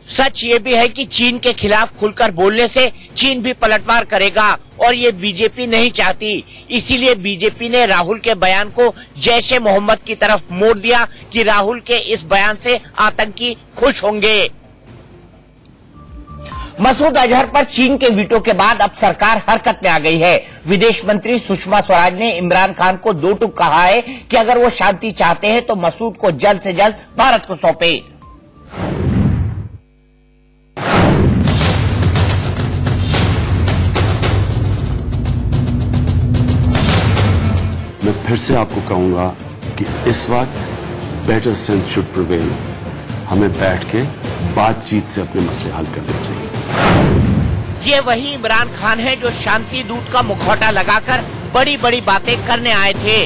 सच ये भी है कि चीन के खिलाफ खुलकर बोलने से चीन भी पलटवार करेगा और ये बीजेपी नहीं चाहती। इसीलिए बीजेपी ने राहुल के बयान को जैश-ए मोहम्मद की तरफ मोड़ दिया कि राहुल के इस बयान से आतंकी खुश होंगे। मसूद अजहर पर चीन के वीटो के बाद अब सरकार हरकत में आ गई है। विदेश मंत्री सुषमा स्वराज ने इमरान खान को दो टूक कहा है कि अगर वो शांति चाहते हैं तो मसूद को जल्द से जल्द भारत को सौंपे। मैं फिर से आपको कहूंगा कि इस वक्त बेटर सेंस शुड प्रिवेल। हमें बैठ के बातचीत से अपने मसले हल करने चाहिए। ये वही इमरान खान है जो शांति दूत का मुखौटा लगाकर बड़ी बड़ी बातें करने आए थे,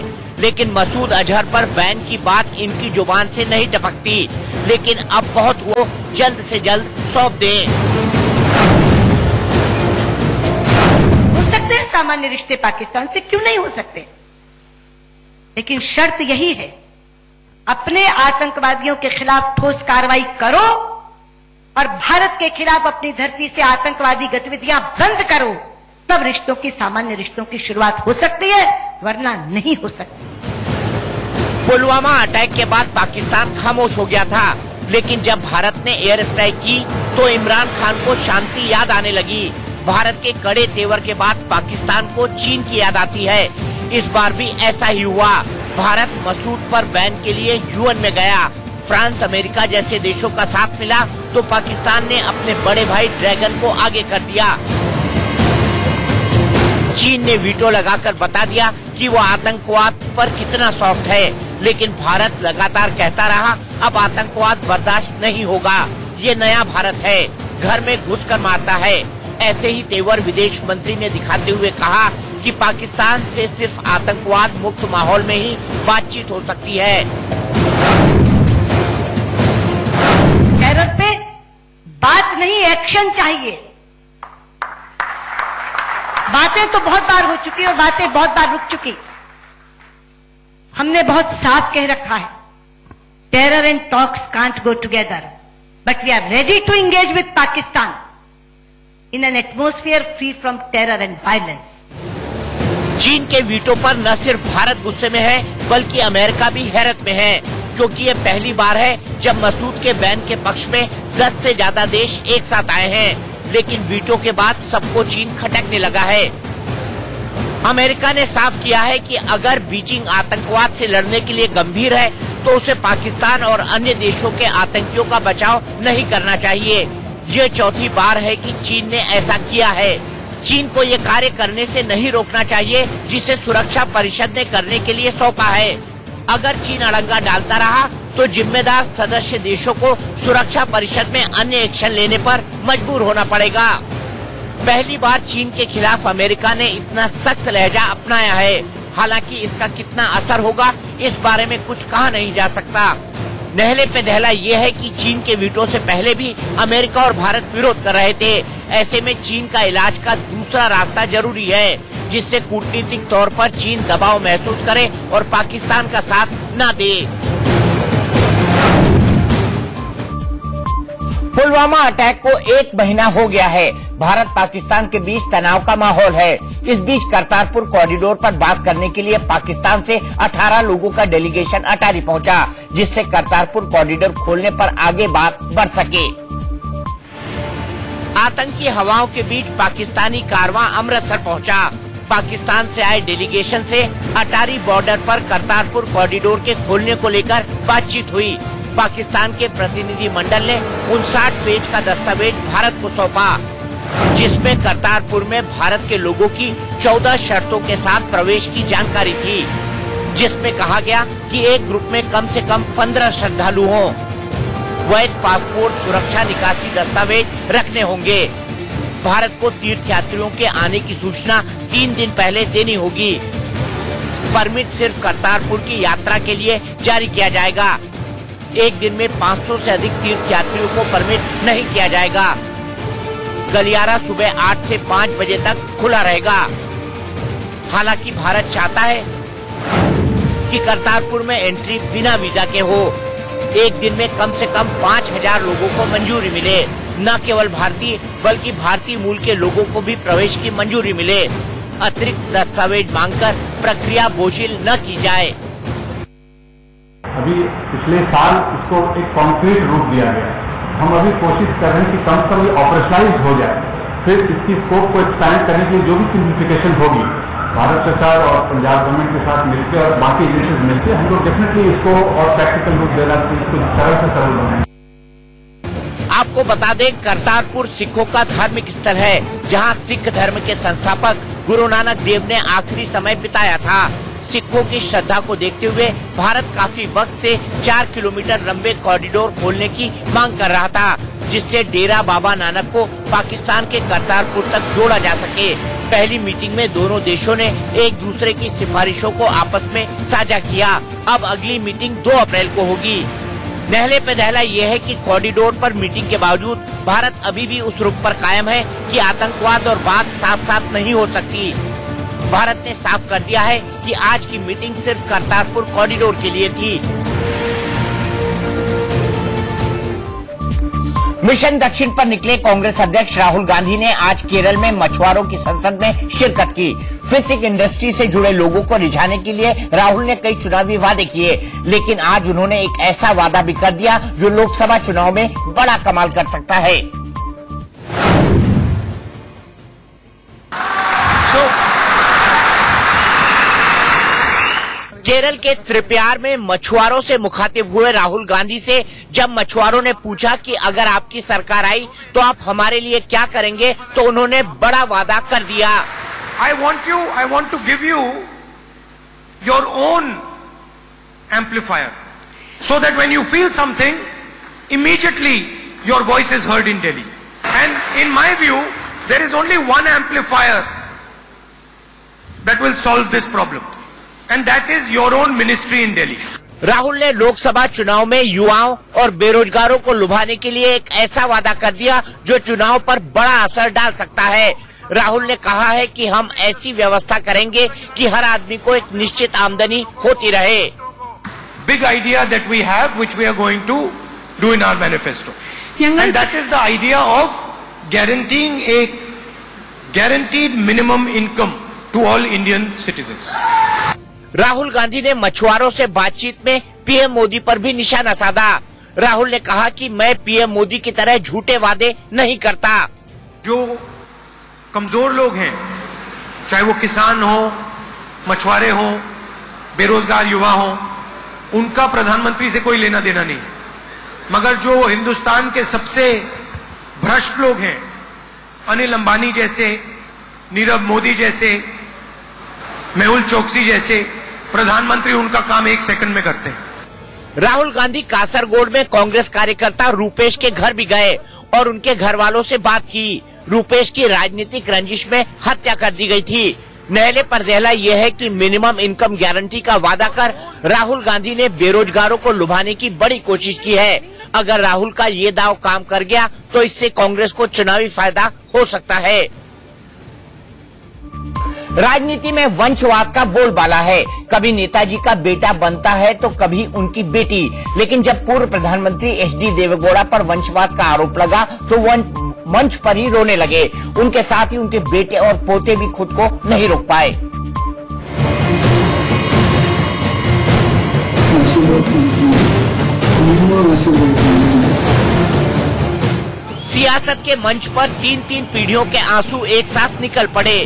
लेकिन मसूद अजहर पर बैन की बात इनकी जुबान से नहीं टपकती। लेकिन अब बहुत वो जल्द से जल्द सौंप दें। हो सकते हैं सामान्य रिश्ते पाकिस्तान से, क्यों नहीं हो सकते, लेकिन शर्त यही है अपने आतंकवादियों के खिलाफ ठोस कार्रवाई करो और भारत के खिलाफ अपनी धरती से आतंकवादी गतिविधियां बंद करो, तब रिश्तों की सामान्य रिश्तों की शुरुआत हो सकती है, वरना नहीं हो सकती। पुलवामा अटैक के बाद पाकिस्तान खामोश हो गया था, लेकिन जब भारत ने एयर स्ट्राइक की तो इमरान खान को शांति याद आने लगी। भारत के कड़े तेवर के बाद पाकिस्तान को चीन की याद आती है। इस बार भी ऐसा ही हुआ। भारत मसूद पर बैन के लिए यूएन में गया। फ्रांस, अमेरिका जैसे देशों का साथ मिला तो पाकिस्तान ने अपने बड़े भाई ड्रैगन को आगे कर दिया। चीन ने वीटो लगाकर बता दिया कि वो आतंकवाद पर कितना सॉफ्ट है, लेकिन भारत लगातार कहता रहा अब आतंकवाद बर्दाश्त नहीं होगा। ये नया भारत है, घर में घुसकर मारता है। ऐसे ही तेवर विदेश मंत्री ने दिखाते हुए कहा कि पाकिस्तान से सिर्फ आतंकवाद मुक्त माहौल में ही बातचीत हो सकती है। टेरर पे बात नहीं, एक्शन चाहिए। बातें तो बहुत बार हो चुकी और बातें बहुत बार रुक चुकी। हमने बहुत साफ कह रखा है, terror and talks can't go together, but we are ready to engage with Pakistan in an atmosphere free from terror and violence. चीन के वीटो पर न सिर्फ भारत गुस्से में है बल्कि अमेरिका भी हैरत में है, क्योंकि ये पहली बार है जब मसूद के बैन के पक्ष में 10 से ज्यादा देश एक साथ आए हैं। लेकिन वीटो के बाद सबको चीन खटकने लगा है। अमेरिका ने साफ किया है कि अगर बीजिंग आतंकवाद से लड़ने के लिए गंभीर है तो उसे पाकिस्तान और अन्य देशों के आतंकियों का बचाव नहीं करना चाहिए। ये चौथी बार है कि चीन ने ऐसा किया है। चीन को ये कार्य करने से नहीं रोकना चाहिए जिसे सुरक्षा परिषद ने करने के लिए सौंपा है। अगर चीन अड़ंगा डालता रहा तो जिम्मेदार सदस्य देशों को सुरक्षा परिषद में अन्य एक्शन लेने पर मजबूर होना पड़ेगा। पहली बार चीन के खिलाफ अमेरिका ने इतना सख्त लहजा अपनाया है। हालांकि इसका कितना असर होगा इस बारे में कुछ कहा नहीं जा सकता। नहले पे दहला ये है कि चीन के वीटो से पहले भी अमेरिका और भारत विरोध कर रहे थे। ऐसे में चीन का इलाज का दूसरा रास्ता जरूरी है, जिससे कूटनीतिक तौर पर चीन दबाव महसूस करे और पाकिस्तान का साथ न दे। पुलवामा अटैक को 1 महीना हो गया है। भारत पाकिस्तान के बीच तनाव का माहौल है। इस बीच करतारपुर कॉरिडोर पर बात करने के लिए पाकिस्तान से 18 लोगों का डेलीगेशन अटारी पहुंचा, जिससे करतारपुर कॉरिडोर खोलने पर आगे बात बढ़ सके। आतंकी हवाओं के बीच पाकिस्तानी कारवां अमृतसर पहुंचा। पाकिस्तान से आए डेलीगेशन से अटारी बॉर्डर पर करतारपुर कॉरिडोर के खोलने को लेकर बातचीत हुई। पाकिस्तान के प्रतिनिधि मंडल ने 59 पेज का दस्तावेज भारत को सौंपा, जिसमें करतारपुर में भारत के लोगों की 14 शर्तों के साथ प्रवेश की जानकारी थी, जिसमें कहा गया कि एक ग्रुप में कम से कम 15 श्रद्धालु हों, वैध पासपोर्ट, सुरक्षा निकासी दस्तावेज रखने होंगे। भारत को तीर्थ यात्रियों के आने की सूचना 3 दिन पहले देनी होगी। परमिट सिर्फ करतारपुर की यात्रा के लिए जारी किया जाएगा। एक दिन में 500 से अधिक तीर्थ यात्रियों को परमिट नहीं किया जाएगा। गलियारा सुबह 8 से 5 बजे तक खुला रहेगा। हालांकि भारत चाहता है कि करतारपुर में एंट्री बिना वीजा के हो। एक दिन में कम से कम 5000 लोगों को मंजूरी मिले। न केवल भारतीय बल्कि भारतीय मूल के लोगों को भी प्रवेश की मंजूरी मिले। अतिरिक्त दस्तावेज मांगकर प्रक्रिया बोझिल न की जाए। अभी पिछले साल इसको एक कॉन्क्रीट रूप दिया गया। हम अभी कोशिश कर रहे हैं कि कम से कम ये ऑपरेशनलाइज हो जाए, फिर इसकी स्कोप को एक्सपैंड करने के लिए जो भी सिम्प्लिफिकेशन होगी भारत सरकार और पंजाब गवर्नमेंट के साथ मिलकर और बाकी एजेंसीज मिलकर हम लोग डेफिनेटली इसको और प्रैक्टिकल रूप देना, इसको सरल से सरल बनाएंगे। आपको बता दें, करतारपुर सिखों का धार्मिक स्थल है, जहां सिख धर्म के संस्थापक गुरु नानक देव ने आखिरी समय बिताया था। सिखों की श्रद्धा को देखते हुए भारत काफी वक्त से 4 किलोमीटर लंबे कॉरिडोर खोलने की मांग कर रहा था, जिससे डेरा बाबा नानक को पाकिस्तान के करतारपुर तक जोड़ा जा सके। पहली मीटिंग में दोनों देशों ने एक दूसरे की सिफारिशों को आपस में साझा किया। अब अगली मीटिंग 2 अप्रैल को होगी। नहले पे दहला ये है कि कॉरिडोर पर मीटिंग के बावजूद भारत अभी भी उस रुख पर कायम है कि आतंकवाद और बात साथ साथ नहीं हो सकती। भारत ने साफ कर दिया है कि आज की मीटिंग सिर्फ करतारपुर कॉरिडोर के लिए थी। मिशन दक्षिण पर निकले कांग्रेस अध्यक्ष राहुल गांधी ने आज केरल में मछुआरों की संसद में शिरकत की। फिशिंग इंडस्ट्री से जुड़े लोगों को रिझाने के लिए राहुल ने कई चुनावी वादे किए, लेकिन आज उन्होंने एक ऐसा वादा भी कर दिया जो लोकसभा चुनाव में बड़ा कमाल कर सकता है। केरल के त्रिप्यार में मछुआरों से मुखातिब हुए राहुल गांधी से जब मछुआरों ने पूछा कि अगर आपकी सरकार आई तो आप हमारे लिए क्या करेंगे, तो उन्होंने बड़ा वादा कर दिया। I want to give you your own amplifier, so that when you feel something, immediately your voice is heard in Delhi. And in my view, there is only one amplifier that will solve this problem. And that is your own ministry in Delhi. Rahul ने लोकसभा चुनाव में युवाओं और बेरोजगारों को लुभाने के लिए एक ऐसा वादा कर दिया जो चुनाव पर बड़ा असर डाल सकता है। राहुल ने कहा है कि हम ऐसी व्यवस्था करेंगे कि हर आदमी को एक निश्चित आमदनी होती रहे। Big idea that we have, which we are going to do in our manifesto. And that is the idea of guaranteeing a guaranteed minimum income to all Indian citizens. Rahul Gandhi ने मछुआरों से बातचीत में पीएम मोदी पर भी निशाना साधा। राहुल ने कहा कि मैं पीएम मोदी की तरह झूठे वादे नहीं करता। जो कमजोर लोग हैं, चाहे वो किसान हो, मछुआरे हो, बेरोजगार युवा हो, उनका प्रधानमंत्री से कोई लेना देना नहीं। मगर जो हिंदुस्तान के सबसे भ्रष्ट लोग हैं, अनिल अंबानी जैसे, नीरव मोदी जैसे, मेहुल चोकसी जैसे, प्रधानमंत्री उनका काम 1 सेकंड में करते हैं। राहुल गांधी कासरगोड में कांग्रेस कार्यकर्ता रूपेश के घर भी गए और उनके घर वालों से बात की। रूपेश की राजनीतिक रंजिश में हत्या कर दी गई थी। न्यायालय पर दहला यह है कि मिनिमम इनकम गारंटी का वादा कर राहुल गांधी ने बेरोजगारों को लुभाने की बड़ी कोशिश की है। अगर राहुल का ये दाव काम कर गया तो इससे कांग्रेस को चुनावी फायदा हो सकता है। राजनीति में वंशवाद का बोलबाला है। कभी नेताजी का बेटा बनता है तो कभी उनकी बेटी। लेकिन जब पूर्व प्रधानमंत्री HD देवेगौड़ा पर वंशवाद का आरोप लगा तो वो मंच पर ही रोने लगे। उनके साथ ही उनके बेटे और पोते भी खुद को नहीं रोक पाए। सियासत के मंच पर 3-3 पीढ़ियों के आंसू एक साथ निकल पड़े।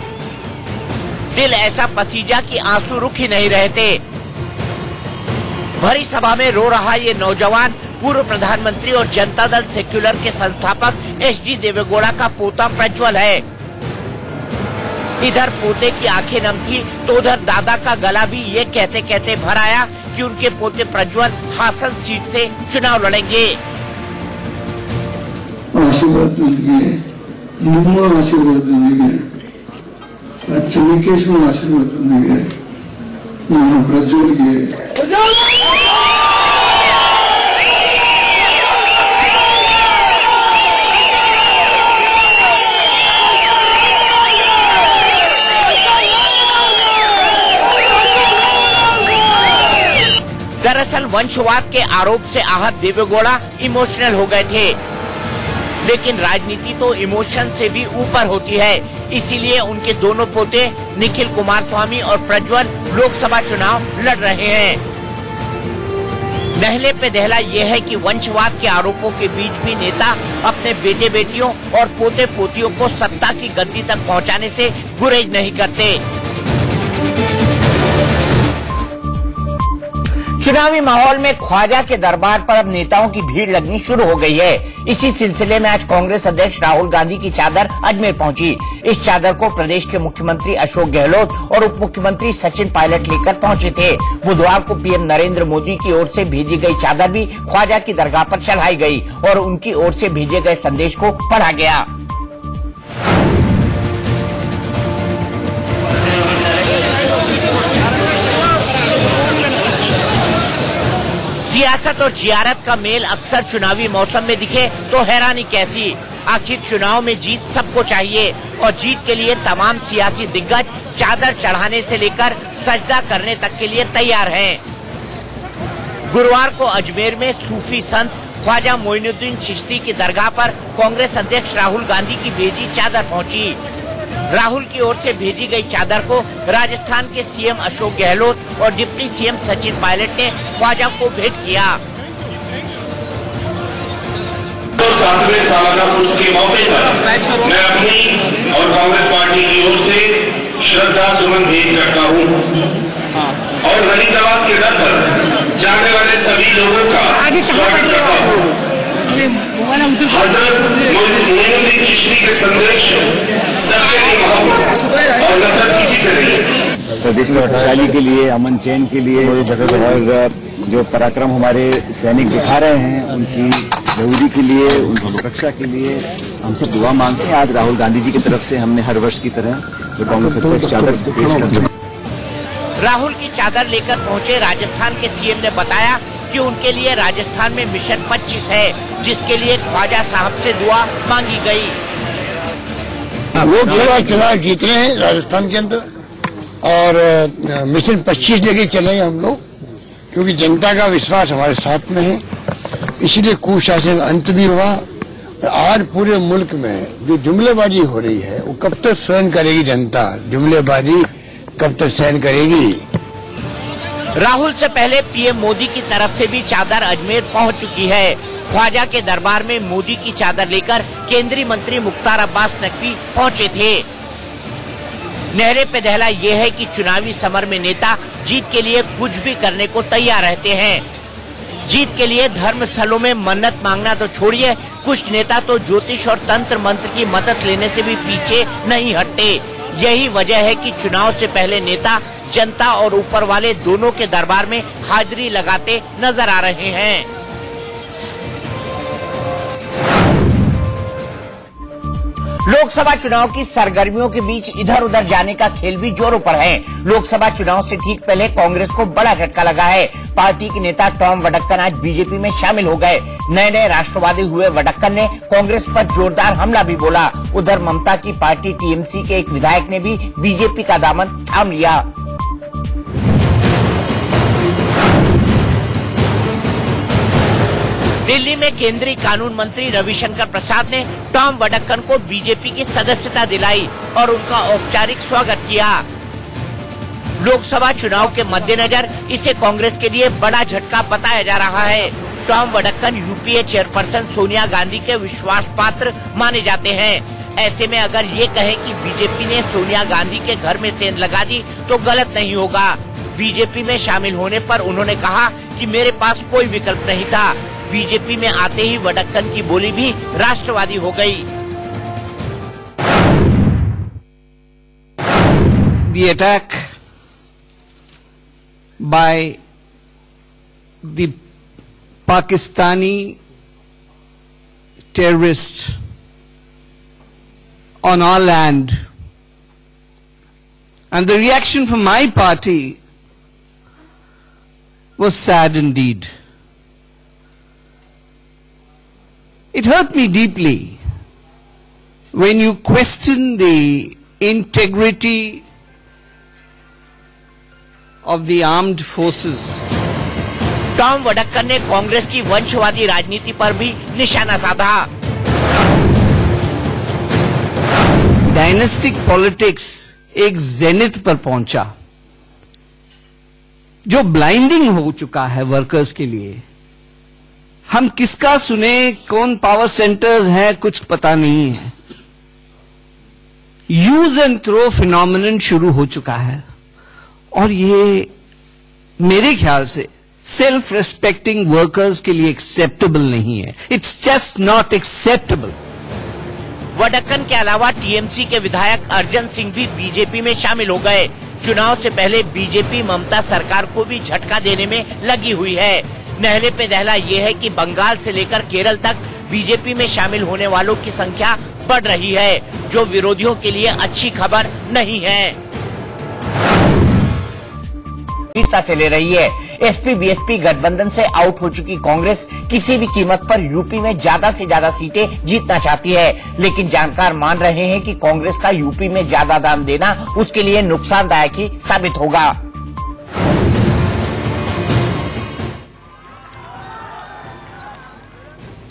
दिल ऐसा पसीजा कि आंसू रुक ही नहीं रहे थे। भरी सभा में रो रहा ये नौजवान पूर्व प्रधानमंत्री और जनता दल सेक्युलर के संस्थापक HD देवेगौड़ा का पोता प्रज्वल है। इधर पोते की आंखें नम थी तो उधर दादा का गला भी ये कहते कहते भर आया कि उनके पोते प्रज्वल हासन सीट से चुनाव लड़ेंगे। आशीर्वाद आशीर्वाद प्रज्वल दरअसल वंशवाद के आरोप से आहत देवेगौड़ा इमोशनल हो गए थे। लेकिन राजनीति तो इमोशन से भी ऊपर होती है, इसीलिए उनके दोनों पोते निखिल कुमारस्वामी और प्रज्वल लोकसभा चुनाव लड़ रहे हैं। नहले पे दहला ये है कि वंशवाद के आरोपों के बीच भी नेता अपने बेटे बेटियों और पोते पोतियों को सत्ता की गद्दी तक पहुंचाने से गुरेज नहीं करते। चुनावी माहौल में ख्वाजा के दरबार पर अब नेताओं की भीड़ लगनी शुरू हो गई है। इसी सिलसिले में आज कांग्रेस अध्यक्ष राहुल गांधी की चादर अजमेर पहुंची। इस चादर को प्रदेश के मुख्यमंत्री अशोक गहलोत और उप मुख्यमंत्री सचिन पायलट लेकर पहुंचे थे। बुधवार को पीएम नरेंद्र मोदी की ओर से भेजी गई चादर भी ख्वाजा की दरगाह पर चढ़ाई गई और उनकी ओर से भेजे गए संदेश को पढ़ा गया। सियासत और जियारत का मेल अक्सर चुनावी मौसम में दिखे तो हैरानी कैसी। आखिर चुनाव में जीत सबको चाहिए और जीत के लिए तमाम सियासी दिग्गज चादर चढ़ाने से लेकर सजदा करने तक के लिए तैयार हैं। गुरुवार को अजमेर में सूफी संत ख्वाजा मोइनुद्दीन चिश्ती की दरगाह पर कांग्रेस अध्यक्ष राहुल गांधी की भेजी चादर पहुंची। राहुल की ओर से भेजी गई चादर को राजस्थान के सीएम अशोक गहलोत और डिप्टी सीएम सचिन पायलट ने ख्वाजा को भेंट किया। 7वें सालाना पुरुष के मौके पर मैं अपनी और कांग्रेस पार्टी की ओर से श्रद्धा सुमन भेंट करता हूँ और गरीब नवाज के दर पर जाने वाले सभी लोगों का स्वागत करता हूँ। हजरत मोइनुद्दीन चिश्ती के संदेश सबके लिए मोहब्बत और नफरत किसी से नहीं। प्रदेश में खुशहाली के लिए, अमन चैन के लिए और जो पराक्रम हमारे सैनिक दिखा रहे हैं उनकी जरूरी के लिए, उनकी सुरक्षा के लिए हम सब दुआ मांगते हैं। आज राहुल गांधी जी की तरफ से हमने हर वर्ष की तरह जो कांग्रेस अध्यक्ष चादर पेश कर राहुल की चादर लेकर पहुंचे राजस्थान के सीएम ने बताया कि उनके लिए राजस्थान में मिशन 25 है, जिसके लिए ख्वाजा साहब से दुआ मांगी गई। लोकसभा चुनाव जीत रहे हैं राजस्थान के अंदर और मिशन 25 लेके चले हम लोग, क्योंकि जनता का विश्वास हमारे साथ में है। इसलिए कुशासन अंत भी हुआ। आज पूरे मुल्क में जो जुमलेबाजी हो रही है वो कब तक सहन करेगी जनता? जुमलेबाजी कब तक सहन करेगी? राहुल से पहले पीएम मोदी की तरफ से भी चादर अजमेर पहुंच चुकी है। ख्वाजा के दरबार में मोदी की चादर लेकर केंद्रीय मंत्री मुख्तार अब्बास नकवी पहुंचे थे। नहरे पे दहला ये है कि चुनावी समर में नेता जीत के लिए कुछ भी करने को तैयार रहते हैं। जीत के लिए धर्म स्थलों में मन्नत मांगना तो छोड़िए, कुछ नेता तो ज्योतिष और तंत्र मंत्र की मदद लेने से भी पीछे नहीं हटते। यही वजह है कि चुनाव से पहले नेता जनता और ऊपर वाले दोनों के दरबार में हाजिरी लगाते नजर आ रहे हैं। लोकसभा चुनाव की सरगर्मियों के बीच इधर उधर जाने का खेल भी जोरों पर है। लोकसभा चुनाव से ठीक पहले कांग्रेस को बड़ा झटका लगा है। पार्टी के नेता टॉम वडक्कन आज बीजेपी में शामिल हो गए। नए राष्ट्रवादी हुए वडक्कन ने कांग्रेस पर जोरदार हमला भी बोला। उधर ममता की पार्टी टीएमसी के एक विधायक ने भी बीजेपी का दामन थाम लिया। दिल्ली में केंद्रीय कानून मंत्री रविशंकर प्रसाद ने टॉम वडक्कन को बीजेपी की सदस्यता दिलाई और उनका औपचारिक स्वागत किया। लोकसभा चुनाव के मद्देनजर इसे कांग्रेस के लिए बड़ा झटका बताया जा रहा है। Tom Vadakkan UPA chairperson Sonia Gandhi के विश्वास पात्र माने जाते हैं। ऐसे में अगर ये कहें कि बीजेपी ने सोनिया गांधी के घर में सेंध लगा दी तो गलत नहीं होगा। बीजेपी में शामिल होने पर उन्होंने कहा कि मेरे पास कोई विकल्प नहीं था। बीजेपी में आते ही वडक्कन की बोली भी राष्ट्रवादी हो गई। The attack by the Pakistani terrorist on our land and the reaction from my party was sad indeed. It hurt me deeply when you question the integrity of the armed forces. Tom Vadakkan ने कांग्रेस की वंशवादी राजनीति पर भी निशाना साधा। Dynastic politics एक zenith पर पहुंचा, जो ब्लाइंडिंग हो चुका है वर्कर्स के लिए। हम किसका सुने, कौन पावर सेंटर्स हैं, कुछ पता नहीं है। यूज एंड थ्रो फिनोमिनन शुरू हो चुका है और ये मेरे ख्याल से सेल्फ रेस्पेक्टिंग वर्कर्स के लिए एक्सेप्टेबल नहीं है। It's just not acceptable. Vadakkan के अलावा टीएमसी के विधायक अर्जन सिंह भी बीजेपी में शामिल हो गए। चुनाव से पहले बीजेपी ममता सरकार को भी झटका देने में लगी हुई है। नहले पे दहला ये है कि बंगाल से लेकर केरल तक बीजेपी में शामिल होने वालों की संख्या बढ़ रही है, जो विरोधियों के लिए अच्छी खबर नहीं है। से ले रही है। एसपी बीएसपी गठबंधन से आउट हो चुकी कांग्रेस किसी भी कीमत पर यूपी में ज्यादा से ज्यादा सीटें जीतना चाहती है, लेकिन जानकार मान रहे हैं कि कांग्रेस का यूपी में ज्यादा दान देना उसके लिए नुकसानदायक ही साबित होगा।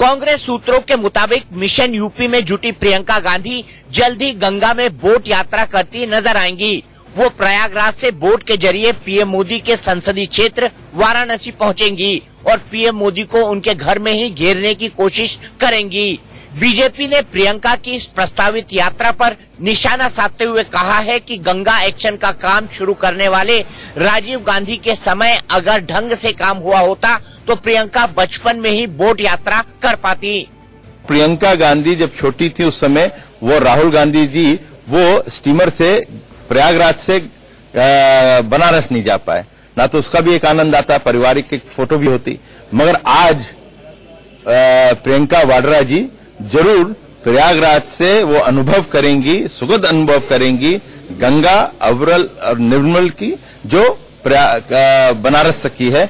कांग्रेस सूत्रों के मुताबिक मिशन यूपी में जुटी प्रियंका गांधी जल्द ही गंगा में बोट यात्रा करती नजर आएंगी। वो प्रयागराज से बोट के जरिए पीएम मोदी के संसदीय क्षेत्र वाराणसी पहुंचेंगी और पीएम मोदी को उनके घर में ही घेरने की कोशिश करेंगी। बीजेपी ने प्रियंका की इस प्रस्तावित यात्रा पर निशाना साधते हुए कहा है कि गंगा एक्शन का काम शुरू करने वाले राजीव गांधी के समय अगर ढंग से काम हुआ होता तो प्रियंका बचपन में ही बोट यात्रा कर पाती। प्रियंका गांधी जब छोटी थी उस समय वो राहुल गांधी जी वो स्टीमर से प्रयागराज से बनारस नहीं जा पाए, ना तो उसका भी एक आनंद आता, पारिवारिक एक फोटो भी होती। मगर आज प्रियंका वाड्रा जी जरूर प्रयागराज से वो अनुभव करेंगी, सुखद अनुभव करेंगी गंगा, अविरल और निर्मल की, जो बनारस तक की है।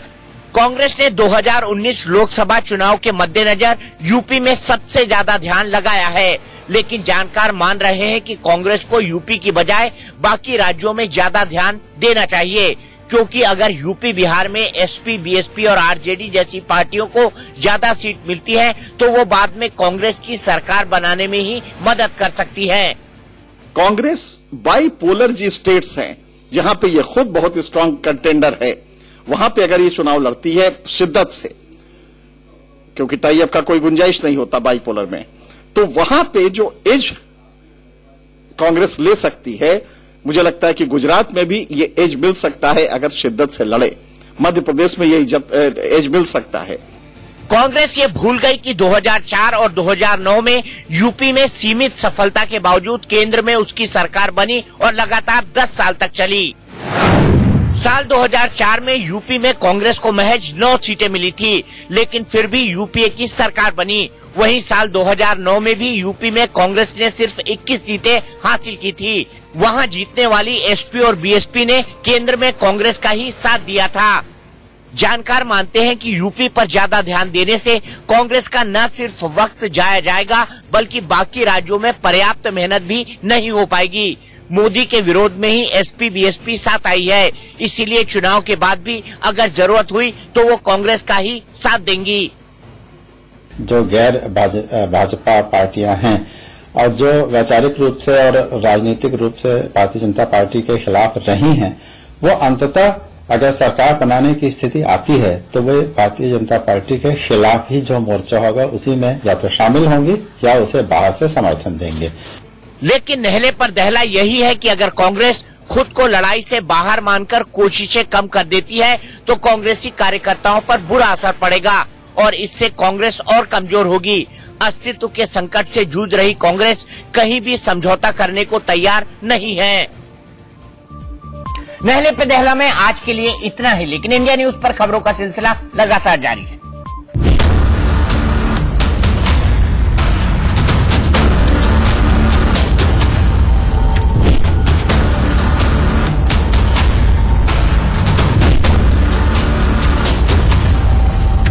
कांग्रेस ने 2019 लोकसभा चुनाव के मद्देनजर यूपी में सबसे ज्यादा ध्यान लगाया है, लेकिन जानकार मान रहे हैं कि कांग्रेस को यूपी की बजाय बाकी राज्यों में ज्यादा ध्यान देना चाहिए, क्योंकि अगर यूपी बिहार में एसपी, बीएसपी और आरजेडी जैसी पार्टियों को ज्यादा सीट मिलती है तो वो बाद में कांग्रेस की सरकार बनाने में ही मदद कर सकती है। कांग्रेस बाईपोलर जी स्टेट्स हैं, जहां पे ये खुद बहुत स्ट्रांग कंटेंडर है, वहां पे अगर ये चुनाव लड़ती है शिद्दत से, क्योंकि टाई अप का कोई गुंजाइश नहीं होता बाईपोलर में, तो वहां पे जो एज कांग्रेस ले सकती है, मुझे लगता है कि गुजरात में भी ये एज मिल सकता है अगर शिद्दत से लड़े। मध्य प्रदेश में ये एज मिल सकता है। कांग्रेस ये भूल गई कि 2004 और 2009 में यूपी में सीमित सफलता के बावजूद केंद्र में उसकी सरकार बनी और लगातार 10 साल तक चली। साल 2004 में यूपी में कांग्रेस को महज 9 सीटें मिली थी, लेकिन फिर भी यूपीए की सरकार बनी। वहीं साल 2009 में भी यूपी में कांग्रेस ने सिर्फ 21 सीटें हासिल की थी। वहां जीतने वाली एसपी और बीएसपी ने केंद्र में कांग्रेस का ही साथ दिया था। जानकार मानते हैं कि यूपी पर ज्यादा ध्यान देने से कांग्रेस का न सिर्फ वक्त जाया जाएगा, बल्कि बाकी राज्यों में पर्याप्त मेहनत भी नहीं हो पाएगी। मोदी के विरोध में ही एसपी बीएसपी साथ आई है, इसीलिए चुनाव के बाद भी अगर जरूरत हुई तो वो कांग्रेस का ही साथ देंगी। जो गैर भाजपा पार्टियां हैं और जो वैचारिक रूप से और राजनीतिक रूप से भारतीय जनता पार्टी के खिलाफ रही हैं, वो अंततः अगर सरकार बनाने की स्थिति आती है तो वे भारतीय जनता पार्टी के खिलाफ ही जो मोर्चा होगा उसी में या तो शामिल होंगी या उसे बाहर से समर्थन देंगे। लेकिन नहले पर दहला यही है कि अगर कांग्रेस खुद को लड़ाई से बाहर मानकर कोशिशें कम कर देती है तो कांग्रेसी कार्यकर्ताओं पर बुरा असर पड़ेगा और इससे कांग्रेस और कमजोर होगी। अस्तित्व के संकट से जूझ रही कांग्रेस कहीं भी समझौता करने को तैयार नहीं है। नहले पे दहला में आज के लिए इतना ही, लेकिन इंडिया न्यूज पर खबरों का सिलसिला लगातार जारी है।